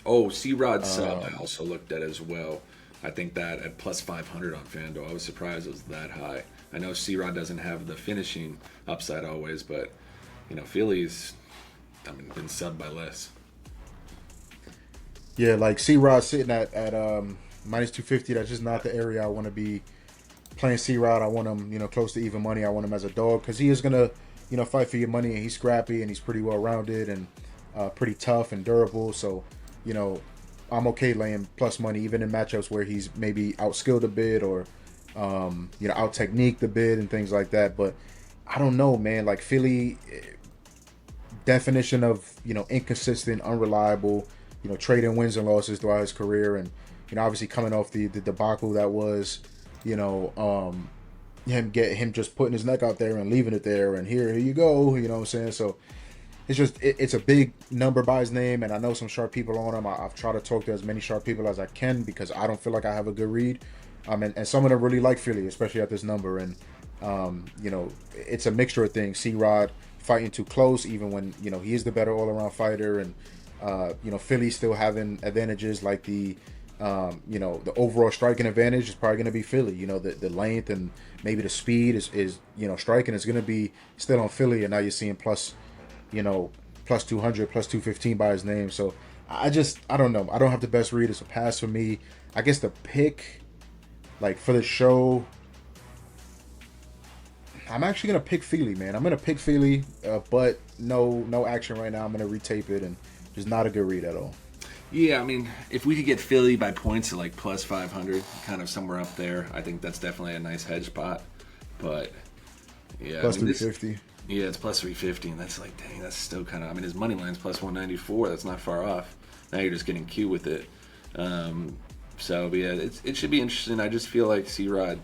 Oh, C-Rod sub I also looked at as well. I think that at plus 500 on FanDuel, I was surprised it was that high. I know C-Rod doesn't have the finishing upside always, but, Philly's, been subbed by less. Yeah, like C-Rod sitting at minus 250, that's just not the area I want to be playing C-Rod. I want him, close to even money. I want him as a dog because he is going to, fight for your money, and he's scrappy, and he's pretty well-rounded and pretty tough and durable. So, I'm okay laying plus money, even in matchups where he's maybe outskilled a bit or, out-techniqued a bit and things like that. But I don't know, man. Like, Philly, definition of, inconsistent, unreliable, trading wins and losses throughout his career. And, obviously coming off the debacle that was, him just putting his neck out there and leaving it there. And here you go, you know what I'm saying? So, it's a big number by his name, and I know some sharp people on him. I've tried to talk to as many sharp people as I can because I don't feel like I have a good read. And some of them really like Philly, especially at this number. And, it's a mixture of things. C-Rod fighting too close, even when, he is the better all-around fighter. And, Philly still having advantages like the overall striking advantage is probably going to be Philly. The length and maybe the speed is striking is going to be still on Philly. And now you're seeing plus 200, plus 215 by his name. So I don't know. I don't have the best read. It's a pass for me. I guess the pick, like for the show, I'm actually going to pick Feely, man. I'm going to pick Feely, but no action right now. I'm going to retape it and just not a good read at all. Yeah, if we could get Philly by points at like plus 500, kind of somewhere up there, I think that's definitely a nice hedge spot. But yeah, plus 350. Yeah, it's plus 350, and that's like, dang, that's still kind of... his money line's plus 194. That's not far off. Now you're just getting Q with it. But yeah, it should be interesting. I just feel like C-Rod,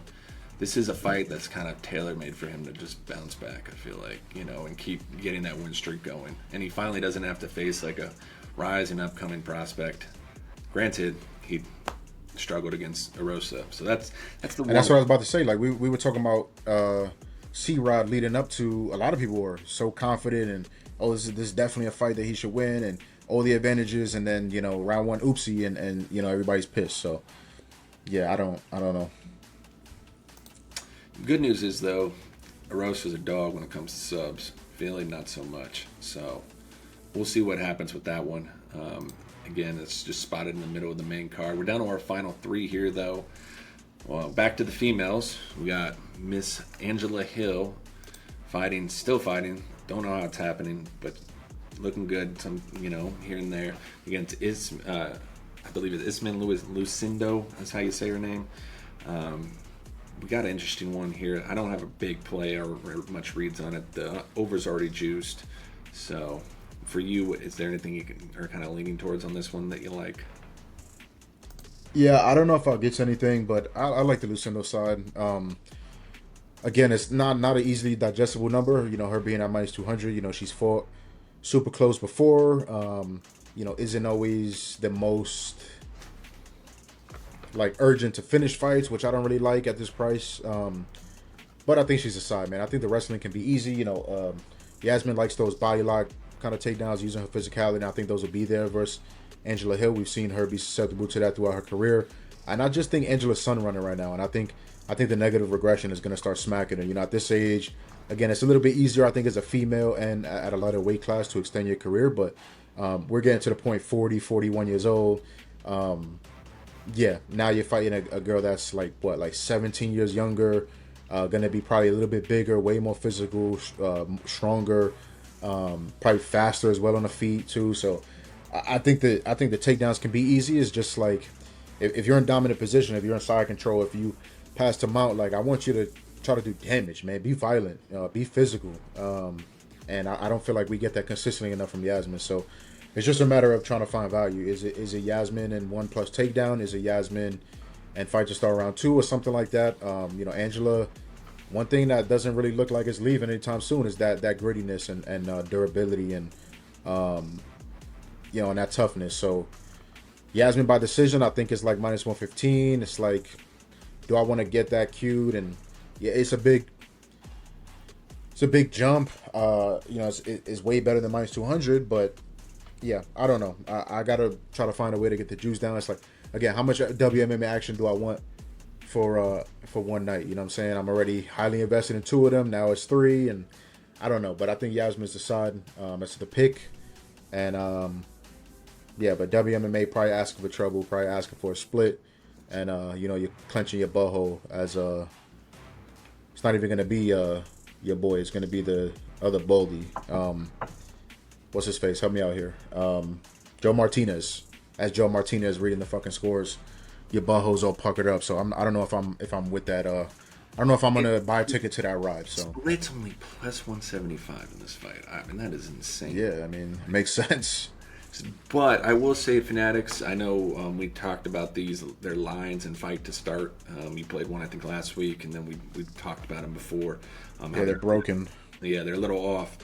this is a fight that's kind of tailor-made for him to just bounce back, I feel like, and keep getting that win streak going. And he finally doesn't have to face like a rising upcoming prospect. Granted, he struggled against Erosa, so that's the one. And that's what I was about to say. Like we were talking about C-Rod leading up to, a lot of people were so confident and this is definitely a fight that he should win and all the advantages, and then round one oopsie and everybody's pissed. So yeah, I don't know. Good news is though, Erosa's a dog when it comes to subs. Feeling not so much. So we'll see what happens with that one. Again, it's just spotted in the middle of the main card. We're down to our final 3 here, though. Well, back to the females. We got Miss Angela Hill still fighting. Don't know how it's happening, but looking good. Some, here and there against I believe it's Isman Lucindo. That's how you say her name. We got an interesting one here. I don't have a big play or much reads on it. The over's already juiced, so. For you, is there anything you are kind of leaning towards on this one that you like? Yeah, I don't know if I'll get to anything, but I like the Lucindo side. Again, it's not an easily digestible number. Her being at -200. She's fought super close before. Isn't always the most like urgent to finish fights, which I don't really like at this price. But I think she's a side, man. I think the wrestling can be easy. Yasmin likes those body lock kind of takedowns using her physicality, and I think those will be there versus Angela Hill. We've seen her be susceptible to that throughout her career, and I just think Angela's sun running right now, and I think the negative regression is going to start smacking her. At this age, again, it's a little bit easier, I think, as a female and at a lighter weight class to extend your career, but we're getting to the point 40, 41 years old. Yeah, now you're fighting a girl that's like 17 years younger, going to be probably a little bit bigger, way more physical, stronger. Probably faster as well on the feet too. So I think the takedowns can be easy. It's just like if you're in dominant position, if you're in side control, if you pass to mount, like I want you to try to do damage, man. Be violent, be physical. And I don't feel like we get that consistently enough from Yasmin. So it's just a matter of trying to find value. Is it Yasmin and 1+ takedown? Is it Yasmin and fight to start round 2 or something like that? Angela. One thing that doesn't really look like it's leaving anytime soon is that grittiness and durability and and that toughness. So Yasmin by decision, I think it's like -115. It's like, do I want to get that cued? And yeah, it's a big jump. It's way better than -200, but yeah, I don't know. I gotta try to find a way to get the juice down. It's like, again, how much WMMA action do I want for one night? You know what I'm saying? I'm already highly invested in 2 of them. Now it's 3, and I don't know. But I think Yasmin's the side. It's the pick. And but WMMA probably asking for trouble, probably asking for a split. And you're clenching your butthole as it's not even gonna be your boy, it's gonna be the other Baldy. What's his face? Help me out here. Joe Martinez. As Joe Martinez reading the fucking scores. Your butthole's all puckered up, so I don't know if I'm with that. I don't know if I'm gonna buy a ticket to that ride. So it's only +175 in this fight. I mean, that is insane. Yeah, I mean, it makes sense. But I will say, Fanatics, I know we talked about their lines and fight to start. You played one, I think, last week, and then we talked about them before. They're broken. Yeah, they're a little off.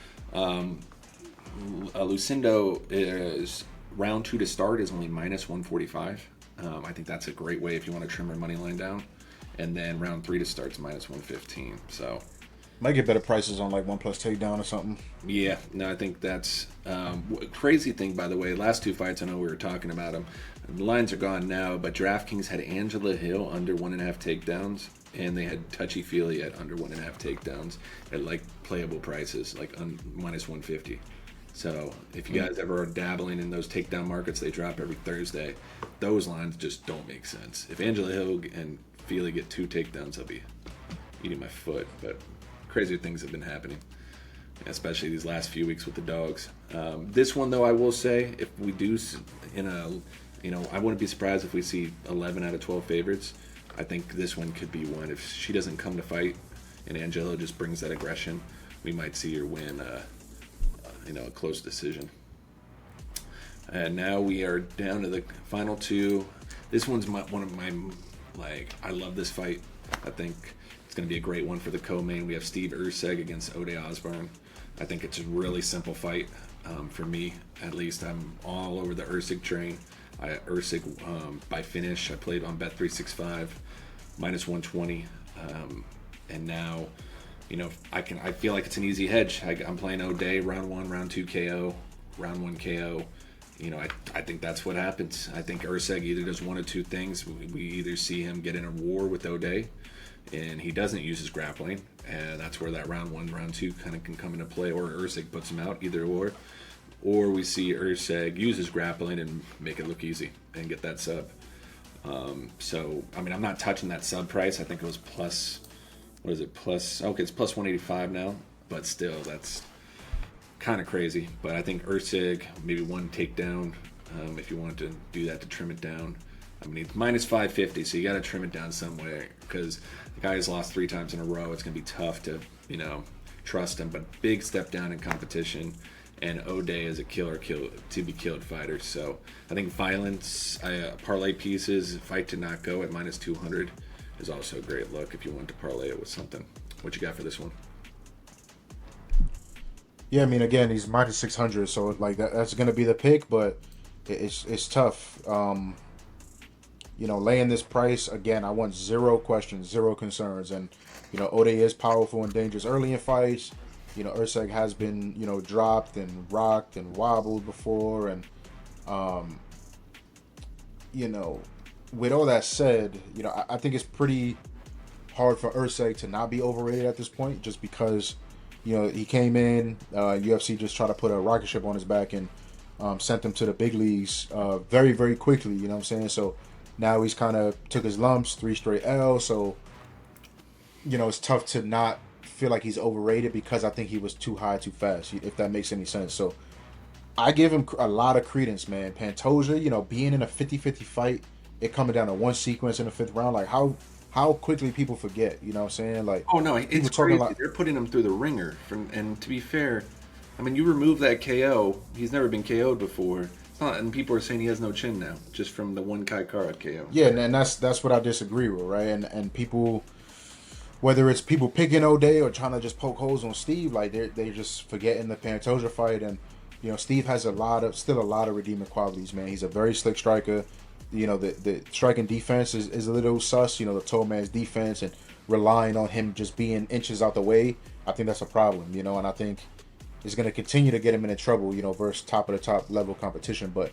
Lucindo is round 2 to start is only -145. I think that's a great way if you want to trim your money line down. And then round 3 to start's -115. So might get better prices on like 1+ takedown or something. Yeah, no, I think that's crazy thing. By the way, last 2 fights, I know we were talking about them. The lines are gone now, but DraftKings had Angela Hill under 1.5 takedowns, and they had Touchy Feely at under 1.5 takedowns at like playable prices, like -150. So if you guys ever are dabbling in those takedown markets, they drop every Thursday. Those lines just don't make sense. If Angela Hill and Feely get 2 takedowns, I'll be eating my foot. But crazier things have been happening, especially these last few weeks with the dogs. This one, though, I will say, if we do I wouldn't be surprised if we see 11 out of 12 favorites. I think this one could be one. If she doesn't come to fight and Angela just brings that aggression, we might see her win a close decision. And now we are down to the final 2. This one's one of my, I love this fight. I think It's going to be a great one for the co-main. We have Steve Erseg against Oday Osborne. I think it's a really simple fight for me, at least. I'm all over the Erseg train. Erseg by finish. I played on Bet365 minus 120, and now, I feel like it's an easy hedge. I'm playing Oday round 1, round 2 KO, round 1 KO. I think that's what happens. I think Erseg either does one of two things. We either see him get in a war with Oday, and he doesn't use his grappling, and that's where that round 1, round 2 kind of can come into play, or Erseg puts him out, either or we see Erseg use his grappling and make it look easy and get that sub. So, I'm not touching that sub price. I think it was plus, what is it, okay, it's plus 185 now, but still, that's kind of crazy. But I think Erseg, maybe one takedown, if you want to do that to trim it down. It's minus 550, so you got to trim it down some way, because the guy has lost 3 times in a row. It's going to be tough to, trust him. But big step down in competition, and Oday is a to be killed fighter. So I think violence, parlay pieces, fight to not go at minus 200 is also a great look if you want to parlay it with something. What you got for this one? Yeah, again, he's minus 600, so like that's going to be the pick, but it's tough. Laying this price, again, I want 0 questions, 0 concerns. And, Oday is powerful and dangerous early in fights. Erseg has been, dropped and rocked and wobbled before. And, with all that said, I think it's pretty hard for Erseg to not be overrated at this point, just because, he came in, UFC just tried to put a rocket ship on his back and sent him to the big leagues very, very quickly, you know what I'm saying? So now he's kind of took his lumps, 3 straight L's, so, it's tough to not feel like he's overrated, because I think he was too high too fast, if that makes any sense. So I give him a lot of credence, man. Pantoja, being in a 50-50 fight, it coming down to one sequence in the 5th round, like how quickly people forget, you know what I'm saying? Like, oh no, it's crazy. They're putting him through the ringer. And to be fair, you remove that KO, he's never been KO'd before. It's not, and people are saying he has no chin now, just from the one Kai Kara KO. Yeah, and that's what I disagree with, right? And people, whether it's people picking Oday or trying to just poke holes on Steve, like they're just forgetting the Pantoja fight. And Steve has still a lot of redeeming qualities, man. He's a very slick striker. The striking defense is a little sus. The tall man's defense, and relying on him just being inches out the way, I think that's a problem. And I think it's going to continue to get him into trouble. Versus top of the top level competition. But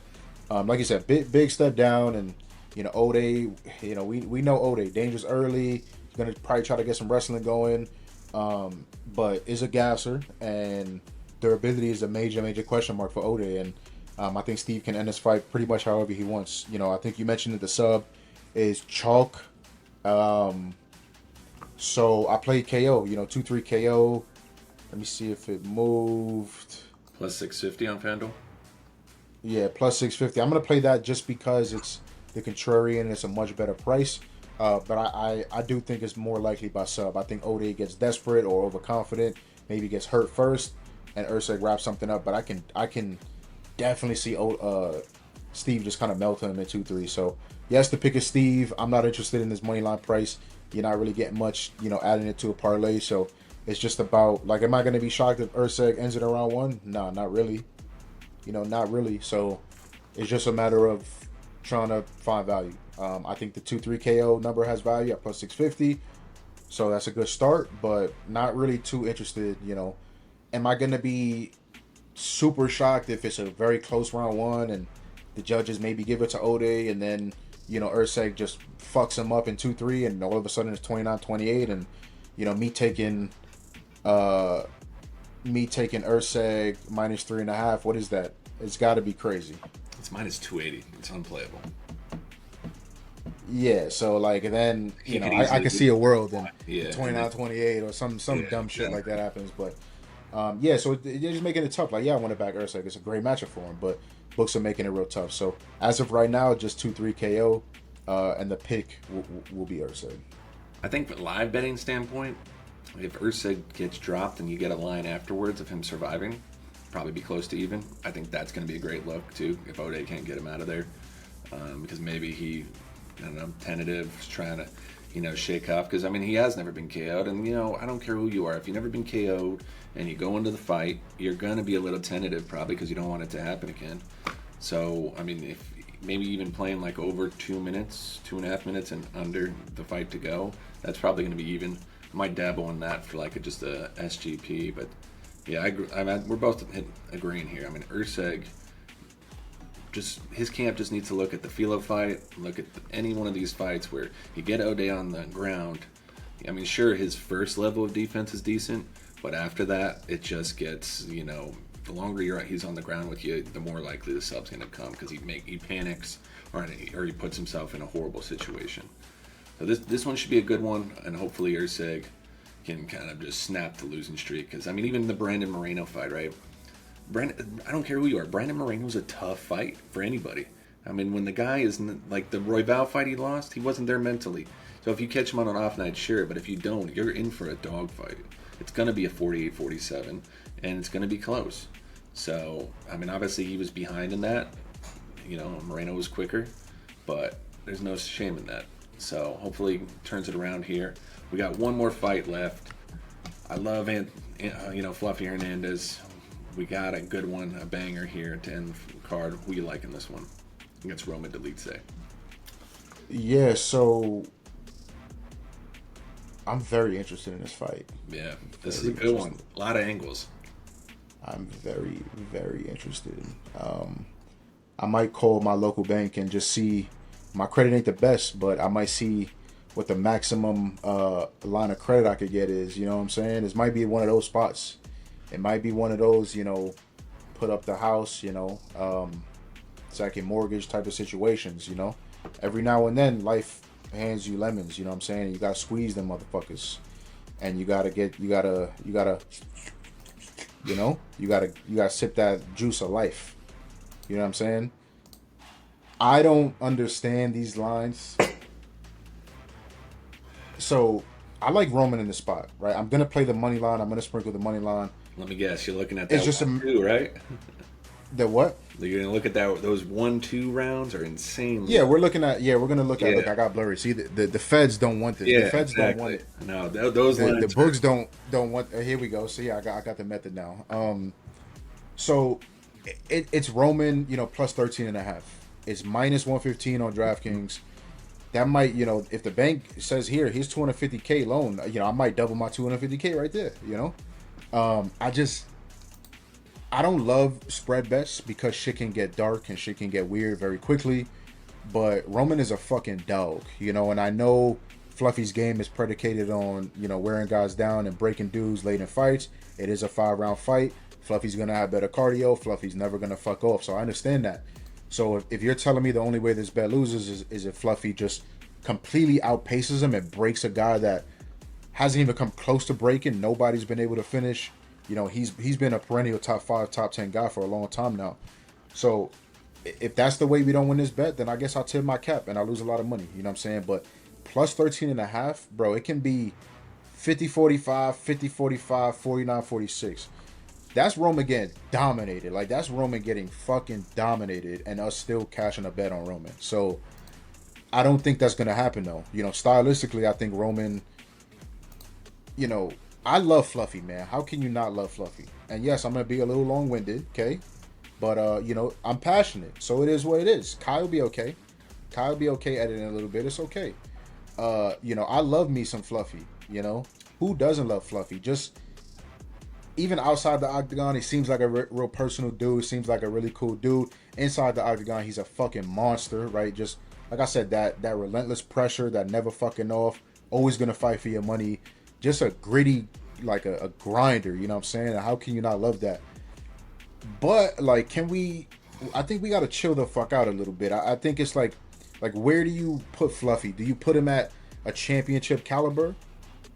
like you said, big step down, and Oday. We know Oday dangerous early. Going to probably try to get some wrestling going, but is a gasser, and durability is a major question mark for Oday. And I think Steve can end this fight pretty much however he wants. I think you mentioned that the sub is chalk. So I played KO, 2-3 KO. Let me see if it moved. Plus 650 on FanDuel? Yeah, plus 650. I'm going to play that just because it's the contrarian and it's a much better price. But I do think it's more likely by sub. I think Oday gets desperate or overconfident, maybe gets hurt first, and Erseg wraps something up. But I can definitely see Steve just kind of melt him at 2-3. So yes, the pick is Steve. I'm not interested in this money line price. You're not really getting much, adding it to a parlay. So it's just about, like, am I going to be shocked if Erseg ends it around 1? No, not really. Not really. So it's just a matter of trying to find value. I think the 2-3 KO number has value at plus 650. So that's a good start, but not really too interested. Am I going to be super shocked if it's a very close round 1 and the judges maybe give it to Oday, and then, Erseg just fucks him up in 2-3, and all of a sudden it's 29-28, and, me taking Erseg minus 3.5. What is that? It's got to be crazy. It's minus 280. It's unplayable. Yeah, so like then I can see a world in 29-28 or some dumb shit like that happens. But so they're just making it tough. Like, I want to back Erseg. It's a great matchup for him, but books are making it real tough. So as of right now, just 2-3 KO, and the pick will be Erseg. I think from a live betting standpoint, if Erseg gets dropped and you get a line afterwards of him surviving, probably be close to even. I think that's going to be a great look too if Oday can't get him out of there, because maybe he, I don't know, tentative, trying to shake off. Because, I mean, he has never been KO'd. And, I don't care who you are. If you've never been KO'd and you go into the fight, you're going to be a little tentative probably because you don't want it to happen again. So, I mean, if maybe even playing like over 2 minutes, 2.5 minutes and under the fight to go, that's probably going to be even. I might dabble on that for like just a SGP. But, yeah, we're both agreeing here. I mean, Urseg, his camp just needs to look at the Filo fight, look at any one of these fights where you get Oday on the ground. I mean, sure, his first level of defense is decent, but after that, it just gets, the longer he's on the ground with you, the more likely the sub's going to come because he panics or he puts himself in a horrible situation. So this one should be a good one, and hopefully Urseg can kind of just snap the losing streak. Because, I mean, even the Brandon Moreno fight, right? I don't care who you are. Brandon Moreno's a tough fight for anybody. I mean, when the guy is like the Royval fight he lost, he wasn't there mentally. So if you catch him on an off night, sure. But if you don't, you're in for a dog fight. It's going to be a 48-47, and it's going to be close. So, I mean, obviously he was behind in that. Moreno was quicker, but there's no shame in that. So hopefully he turns it around here. We got one more fight left. I love Fluffy Hernandez. We got a good one, a banger here to end the card. Who you like in this one? Against Roman DOLIDZE. Yeah, so I'm very interested in this fight. Yeah, this is a good one. A lot of angles. I'm very, very interested. I might call my local bank and just see. My credit ain't the best, but I might see what the maximum line of credit I could get is. You know what I'm saying? This might be one of those spots. It might be one of those, put up the house, second mortgage type of situations, Every now and then, life hands you lemons, you know what I'm saying? You gotta squeeze them motherfuckers, and you gotta sip that juice of life. You know what I'm saying? I don't understand these lines. So I like Roman in the spot, right? I'm gonna play the money line. I'm gonna sprinkle the money line. Let me guess, you're looking at that it's just 1-2, right? The what? You're gonna look at that. Those 1-2 rounds are insane. Yeah, we're gonna look at. Look, I got blurry. See, the feds don't want this. Yeah, the feds exactly. don't want it. No, those lines. The books don't want. Here we go. So yeah, I got the method now. So it's Roman, plus 13.5. It's minus 115 on DraftKings. That might, if the bank says here, here's $250K loan, I might double my $250K right there. I don't love spread bets because shit can get dark and shit can get weird very quickly. But Roman is a fucking dog, and I know Fluffy's game is predicated on, wearing guys down and breaking dudes late in fights. It is a 5-round fight. Fluffy's going to have better cardio. Fluffy's never going to fuck off. So I understand that. So if you're telling me the only way this bet loses is if Fluffy just completely outpaces him and breaks a guy that hasn't even come close to breaking, nobody's been able to finish. He's been a perennial top 5, top 10 guy for a long time now. So if that's the way we don't win this bet, then I guess I'll tip my cap and I lose a lot of money. You know what I'm saying? But plus 13.5, bro, it can be 50-45, 50-45, 49-46. That's Roman getting dominated. Like, that's Roman getting fucking dominated and us still cashing a bet on Roman. So I don't think that's going to happen, though. Stylistically, I think Roman, I love Fluffy, man. How can you not love Fluffy? And yes, I'm going to be a little long-winded, okay? But, I'm passionate. So it is what it is. Kai will be okay. Kai will be okay editing a little bit. It's okay. I love me some Fluffy, Who doesn't love Fluffy? Just, even outside the octagon, he seems like a real personal dude. Seems like a really cool dude. Inside the octagon, he's a fucking monster, right? Just, like I said, that relentless pressure, that never fucking off. Always going to fight for your money. Just a gritty, like a grinder, you know what I'm saying? How can you not love that? But, like, I think we got to chill the fuck out a little bit. I think it's like, where do you put Fluffy? Do you put him at a championship caliber?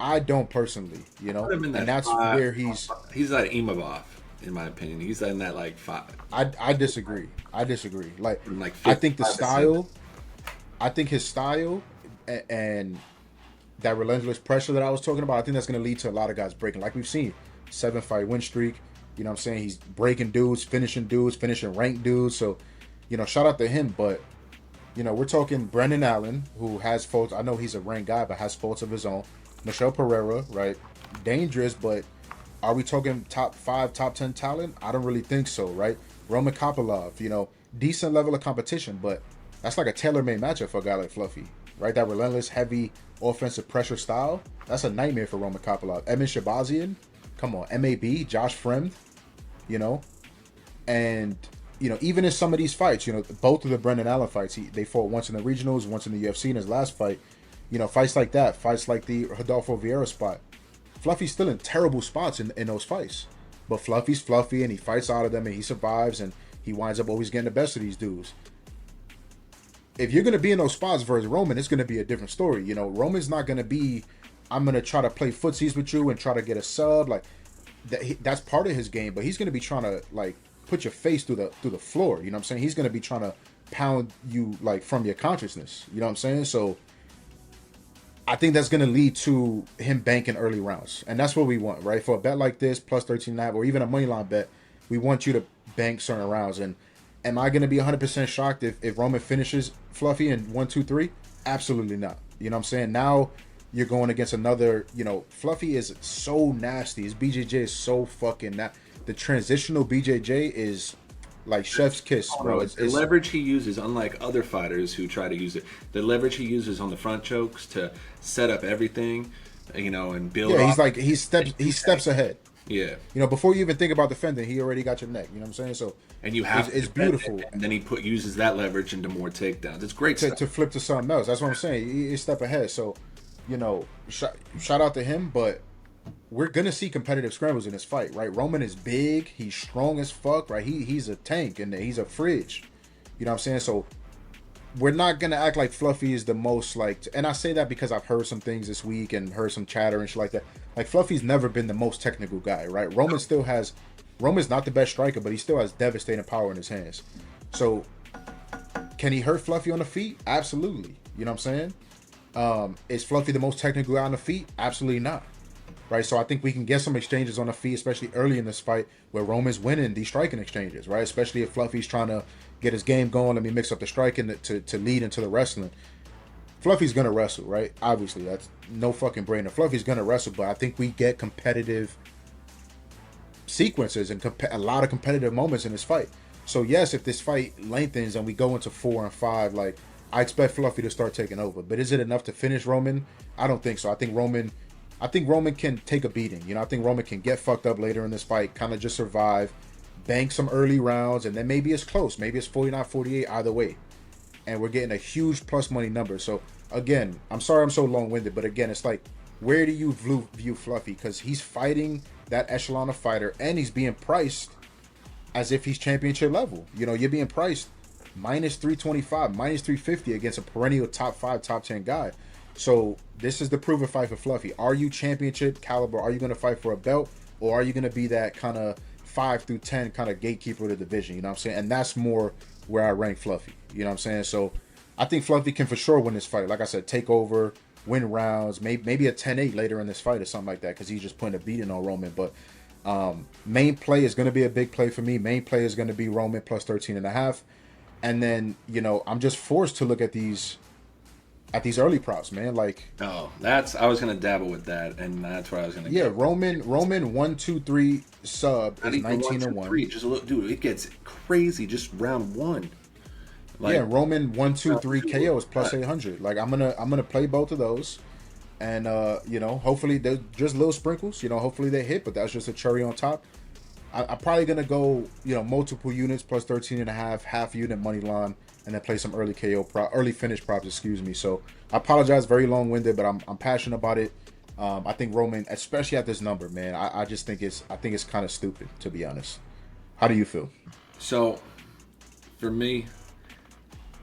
I don't personally, and that's where he's like Imavov, in my opinion. He's in that, like, 5. I disagree. Like I think the style, I think his style and that relentless pressure that I was talking about, I think that's going to lead to a lot of guys breaking. Like we've seen, 7-fight win streak. You know what I'm saying? He's breaking dudes, finishing ranked dudes. So, shout out to him. But We're talking Brendan Allen, who has faults. I know he's a ranked guy, but has faults of his own. Michelle Pereira, right? Dangerous, but are we talking top 5, top 10 talent? I don't really think so, right? Roman Kopylov, decent level of competition, but that's like a tailor-made matchup for a guy like Fluffy, right? That relentless, heavy offensive pressure style, that's a nightmare for Roman Kopylov. Emin Shabazian, come on, MAB, Josh Fremd, you know, and even in some of these fights, both of the Brendan Allen fights, they fought once in the regionals, once in the UFC in his last fight. Fights like that, fights like the Rodolfo Vieira spot. Fluffy's still in terrible spots in those fights. But Fluffy's Fluffy, and he fights out of them, and he survives, and he winds up always getting the best of these dudes. If you're going to be in those spots versus Roman, it's going to be a different story. Roman's not going to be, I'm going to try to play footsies with you and try to get a sub. Like, that's part of his game, but he's going to be trying to, like, put your face through the floor. You know what I'm saying? He's going to be trying to pound you, like, from your consciousness. You know what I'm saying? So I think that's going to lead to him banking early rounds. And that's what we want, right? For a bet like this, plus 13.5, or even a money line bet, we want you to bank certain rounds. And am I going to be 100% shocked if Roman finishes Fluffy in 1, 2, 3? Absolutely not. You know what I'm saying? Now you're going against another, Fluffy is so nasty. His BJJ is so fucking nasty. The transitional BJJ is like chef's kiss, bro. The leverage he uses, unlike other fighters who try to use it, the leverage he uses on the front chokes to set up everything, and build. Yeah, he's like he steps ahead. Yeah. Before you even think about defending, he already got your neck. You know what I'm saying? So and you have it's beautiful. And then he uses that leverage into more takedowns. It's great to flip to something else. That's what I'm saying. He's a step ahead. So, shout out to him, but we're gonna see competitive scrambles in this fight, right? Roman is big, he's strong as fuck, right? He's a tank and he's a fridge. You know what I'm saying? So we're not gonna act like Fluffy is the most and I say that because I've heard some things this week and heard some chatter and shit like that. Like Fluffy's never been the most technical guy, right? Roman's not the best striker, but he still has devastating power in his hands. So can he hurt Fluffy on the feet? Absolutely. You know what I'm saying? Is Fluffy the most technical guy on the feet? Absolutely not. Right, so I think we can get some exchanges on the feet, especially early in this fight where Roman's winning these striking exchanges, right? Especially if Fluffy's trying to get his game going. Let me mix up the striking to lead into the wrestling. Fluffy's going to wrestle, right? Obviously, that's no fucking brainer. Fluffy's going to wrestle, but I think we get competitive sequences and a lot of competitive moments in this fight. So, yes, if this fight lengthens and we go into 4 and 5, I expect Fluffy to start taking over. But is it enough to finish Roman? I don't think so. I think Roman can take a beating. I think Roman can get fucked up later in this fight, kind of just survive, bank some early rounds, and then maybe it's close. Maybe it's 49-48 either way. And we're getting a huge plus money number. So, again, I'm sorry I'm so long-winded, but again, it's like, where do you view Fluffy? Because he's fighting that echelon of fighter, and he's being priced as if he's championship level. You're being priced minus 325, minus 350 against a perennial top 5, top 10 guy. So this is the proven fight for Fluffy. Are you championship caliber? Are you going to fight for a belt? Or are you going to be that kind of 5 through 10 kind of gatekeeper of the division? You know what I'm saying? And that's more where I rank Fluffy. You know what I'm saying? So I think Fluffy can for sure win this fight. Like I said, take over, win rounds, maybe a 10-8 later in this fight or something like that, because he's just putting a beating on Roman. But main play is going to be a big play for me. Main play is going to be Roman plus 13.5. And then, I'm just forced to look at these early props, man. I was gonna dabble with that, and that's where I was gonna. Yeah, Roman 1, 2, 3 sub is 19-1. Just look, dude, it gets crazy just round 1. Roman 1, 2, 3 KO is plus 800. I'm gonna play both of those, and hopefully they're just little sprinkles. Hopefully they hit, but that's just a cherry on top. I'm probably gonna go multiple units plus 13.5, half unit money line, and then play some early early finish props, excuse me. So I apologize, very long-winded, but I'm passionate about it. I think Roman, especially at this number, man, I just think it's kind of stupid, to be honest. How do you feel? So for me,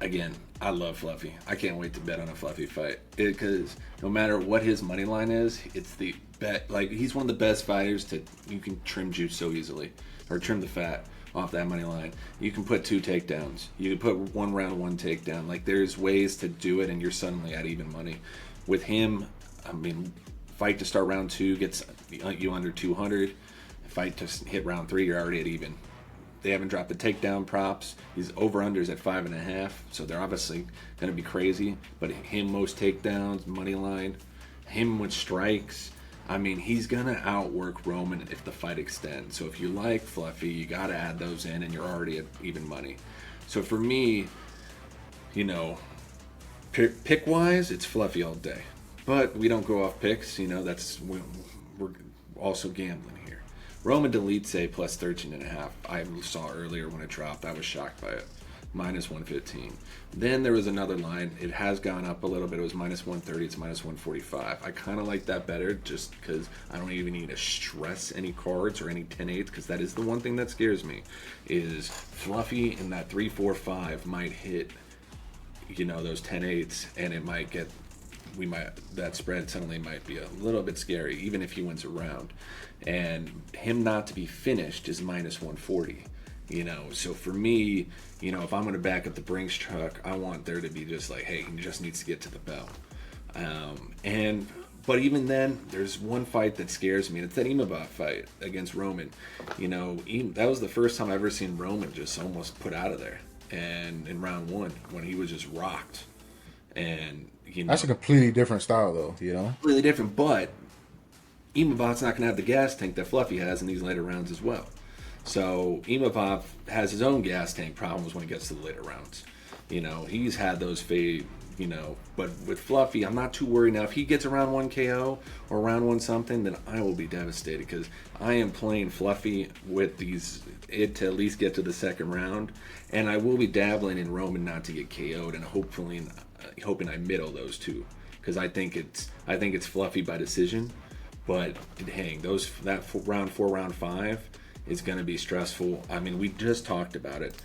again, I love Fluffy. I can't wait to bet on a Fluffy fight, because no matter what his money line is, it's the bet. He's one of the best fighters you can trim juice so easily, or trim the fat off that money line. You can put 2 takedowns. You can put 1 round 1 takedown. There's ways to do it, and you're suddenly at even money. With him, I mean, fight to start round 2 gets you under 200. Fight to hit round 3, you're already at even. They haven't dropped the takedown props. He's over-unders at 5.5, so they're obviously going to be crazy. But him most takedowns, money line, him with strikes. I mean, he's going to outwork Roman if the fight extends. So if you like Fluffy, you got to add those in, and you're already at even money. So for me, you know, pick-wise, it's Fluffy all day. But we don't go off picks. You know, we're also gambling here. Roman DOLIDZE plus 13.5. I saw earlier when it dropped. I was shocked by it. Minus 115. Then there was another line. It has gone up a little bit. It was minus 130. It's minus 145. I kind of like that better just because I don't even need to stress any cards or any 10-8s, because that is the one thing that scares me is Fluffy in that 3-4-5 might hit, you know, those 10-8s, and it might get, that spread suddenly might be a little bit scary even if he wins a round. And him not to be finished is minus 140. You know, so for me, you know, if I'm going to back up the Brinks truck, I want there to be just like, hey, he just needs to get to the bell. But even then, there's one fight that scares me, and it's that Imavov fight against Roman. You know, that was the first time I've ever seen Roman just almost put out of there, and in round one when he was just rocked. And you know, that's a completely different style, though. You know, completely different. But Imavov's not going to have the gas tank that Fluffy has in these later rounds as well. So Imavov has his own gas tank problems when he gets to the later rounds. You know, he's had those fade, you know, but with Fluffy, I'm not too worried now. If he gets around 1 KO or around 1 something, then I will be devastated because I am playing Fluffy with it to at least get to the second round, and I will be dabbling in Roman not to get KO'd and hoping I middle those two because I think it's Fluffy by decision. But dang, that round 4, round 5 is going to be stressful. I mean, we just talked about it.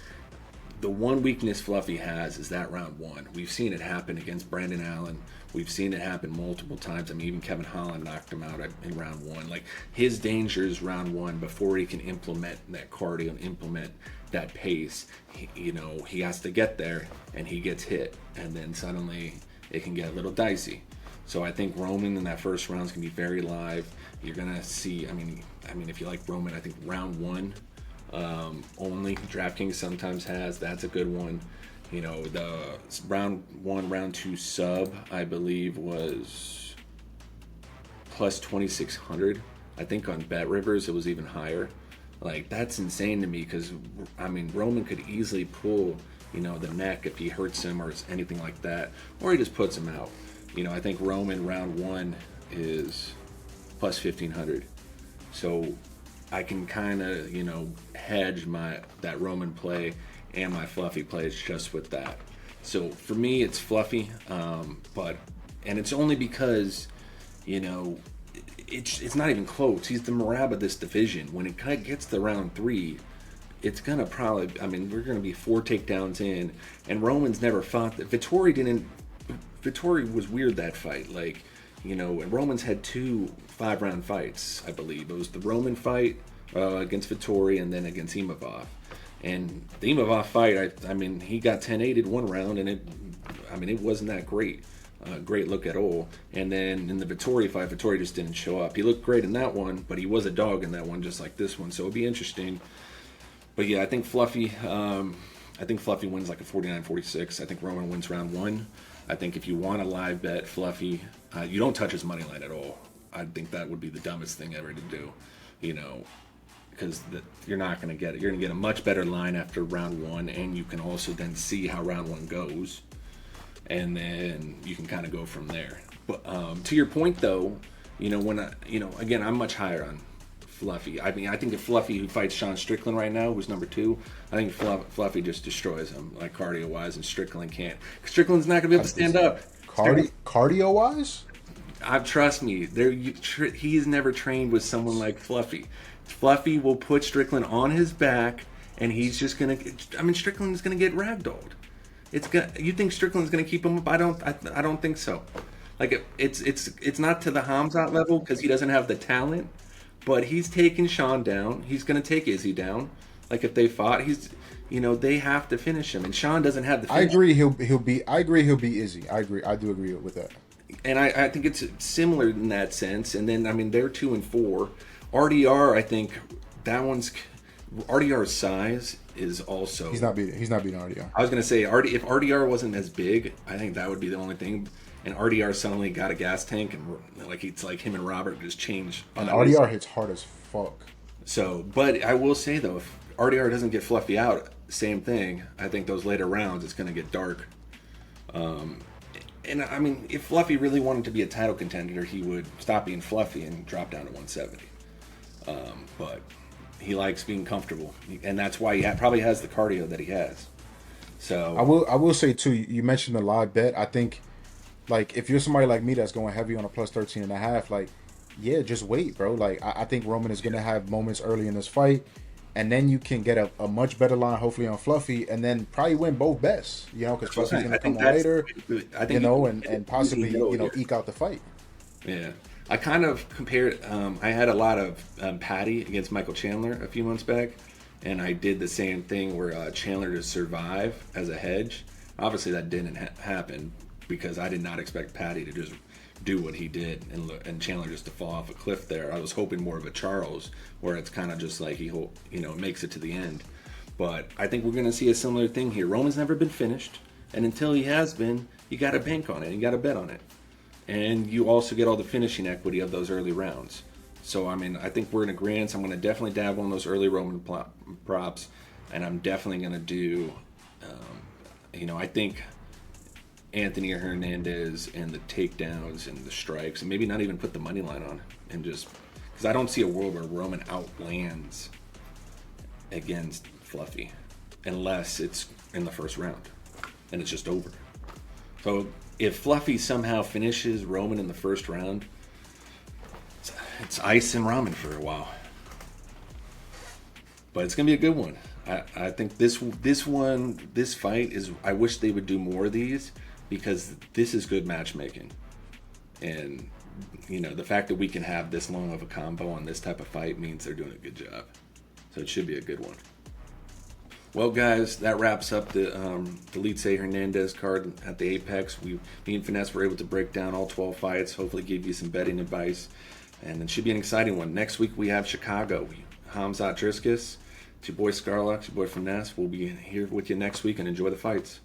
The one weakness Fluffy has is that round 1. We've seen it happen against Brandon Allen. We've seen it happen multiple times. I mean, even Kevin Holland knocked him out in round 1. Like, his danger is round 1 before he can implement that cardio and implement that pace. He has to get there, and he gets hit. And then suddenly it can get a little dicey. So I think Roman in that first round is going to be very live. You're going to see, I mean, if you like Roman, I think round 1 only. DraftKings sometimes has. That's a good one. You know, the round 1, round 2 sub, I believe, was plus 2,600. I think on Bet Rivers it was even higher. Like, that's insane to me because, I mean, Roman could easily pull, you know, the neck if he hurts him or anything like that. Or he just puts him out. You know, I think Roman round 1 is plus 1,500. So I can kind of, you know, hedge that Roman play and my Fluffy plays just with that. So for me, it's Fluffy, and it's only because, you know, it's not even close. He's the Marab of this division. When it kind of gets to round 3, it's gonna probably, I mean, we're gonna be 4 takedowns in, and Roman's never fought that. Vittori was weird that fight. Like, you know, and Roman's had 2 5-round fights, I believe. It was the Roman fight against Vittori and then against Imavov. And the Imavov fight, I mean, he got 10-8'd 1 round, and it wasn't that great. Great look at all. And then in the Vittori fight, Vittori just didn't show up. He looked great in that one, but he was a dog in that one, just like this one. So it'll be interesting. But yeah, I think Fluffy wins like a 49-46. I think Roman wins round 1. I think if you want a live bet Fluffy, you don't touch his money line at all. I think that would be the dumbest thing ever to do, you know, because you're not going to get it. You're going to get a much better line after round 1, and you can also then see how round 1 goes, and then you can kind of go from there. But to your point, though, you know, again, I'm much higher on Fluffy. I mean, I think if Fluffy, who fights Sean Strickland right now, who's number 2, I think Fluffy just destroys him, like cardio-wise, and Strickland can't. Strickland's not going to be able to stand up. Cardio-wise? Trust me, he's never trained with someone like Fluffy. Fluffy will put Strickland on his back, and he's just going to... I mean, Strickland's going to get ragdolled. You think Strickland's going to keep him up? I don't think so. Like, it's not to the Hamzat level because he doesn't have the talent. But he's taking Sean down. He's going to take Izzy down. Like, if they fought, they have to finish him. And Sean doesn't have the finish. I agree he'll be Izzy. I do agree with that. And I think it's similar in that sense. And then, I mean, they're 2 and 4. RDR, I think that one's RDR's size is also. He's not beating RDR. I was gonna say if RDR wasn't as big, I think that would be the only thing. And RDR suddenly got a gas tank, and like it's like him and Robert just changed. And RDR hits hard as fuck. So, but I will say though, if RDR doesn't get Fluffy out, same thing. I think those later rounds it's gonna get dark. And I mean, if Fluffy really wanted to be a title contender, he would stop being Fluffy and drop down to 170. But he likes being comfortable, and that's why he probably has the cardio that he has. So I will say too. You mentioned the live bet. I think, like, if you're somebody like me that's going heavy on a plus 13.5, like, yeah, just wait, bro. Like, I think Roman is gonna have moments early in this fight, and then you can get a much better line, hopefully on Fluffy, and then probably win both bets. You know, because Fluffy's gonna come on later. I think you know, and possibly eke out the fight. Yeah. I kind of compared. I had a lot of Patty against Michael Chandler a few months back, and I did the same thing where Chandler to survive as a hedge. Obviously, that didn't happen because I did not expect Patty to just do what he did and Chandler just to fall off a cliff there. I was hoping more of a Charles, where it's kind of just like he makes it to the end. But I think we're going to see a similar thing here. Roman's never been finished, and until he has been, you got to bank on it. You got to bet on it. And you also get all the finishing equity of those early rounds. So, I mean, I think we're in agreement. I'm going to definitely dabble in those early Roman props. And I'm definitely going to do, I think Anthony Hernandez and the takedowns and the strikes. And maybe not even put the money line on. And just, because I don't see a world where Roman outlands against Fluffy. Unless it's in the first round. And it's just over. So if Fluffy somehow finishes Roman in the first round, it's ice and ramen for a while. But it's gonna be a good one. I think this fight is. I wish they would do more of these because this is good matchmaking, and the fact that we can have this long of a combo on this type of fight means they're doing a good job. So it should be a good one. Well, guys, that wraps up the DOLIDZE Hernandez card at the Apex. Me and Finesse were able to break down all 12 fights, hopefully give you some betting advice, and it should be an exciting one. Next week, we have Chicago. Hamzat Triskus, it's your boy Scarlock, your boy Finesse. We'll be here with you next week, and enjoy the fights.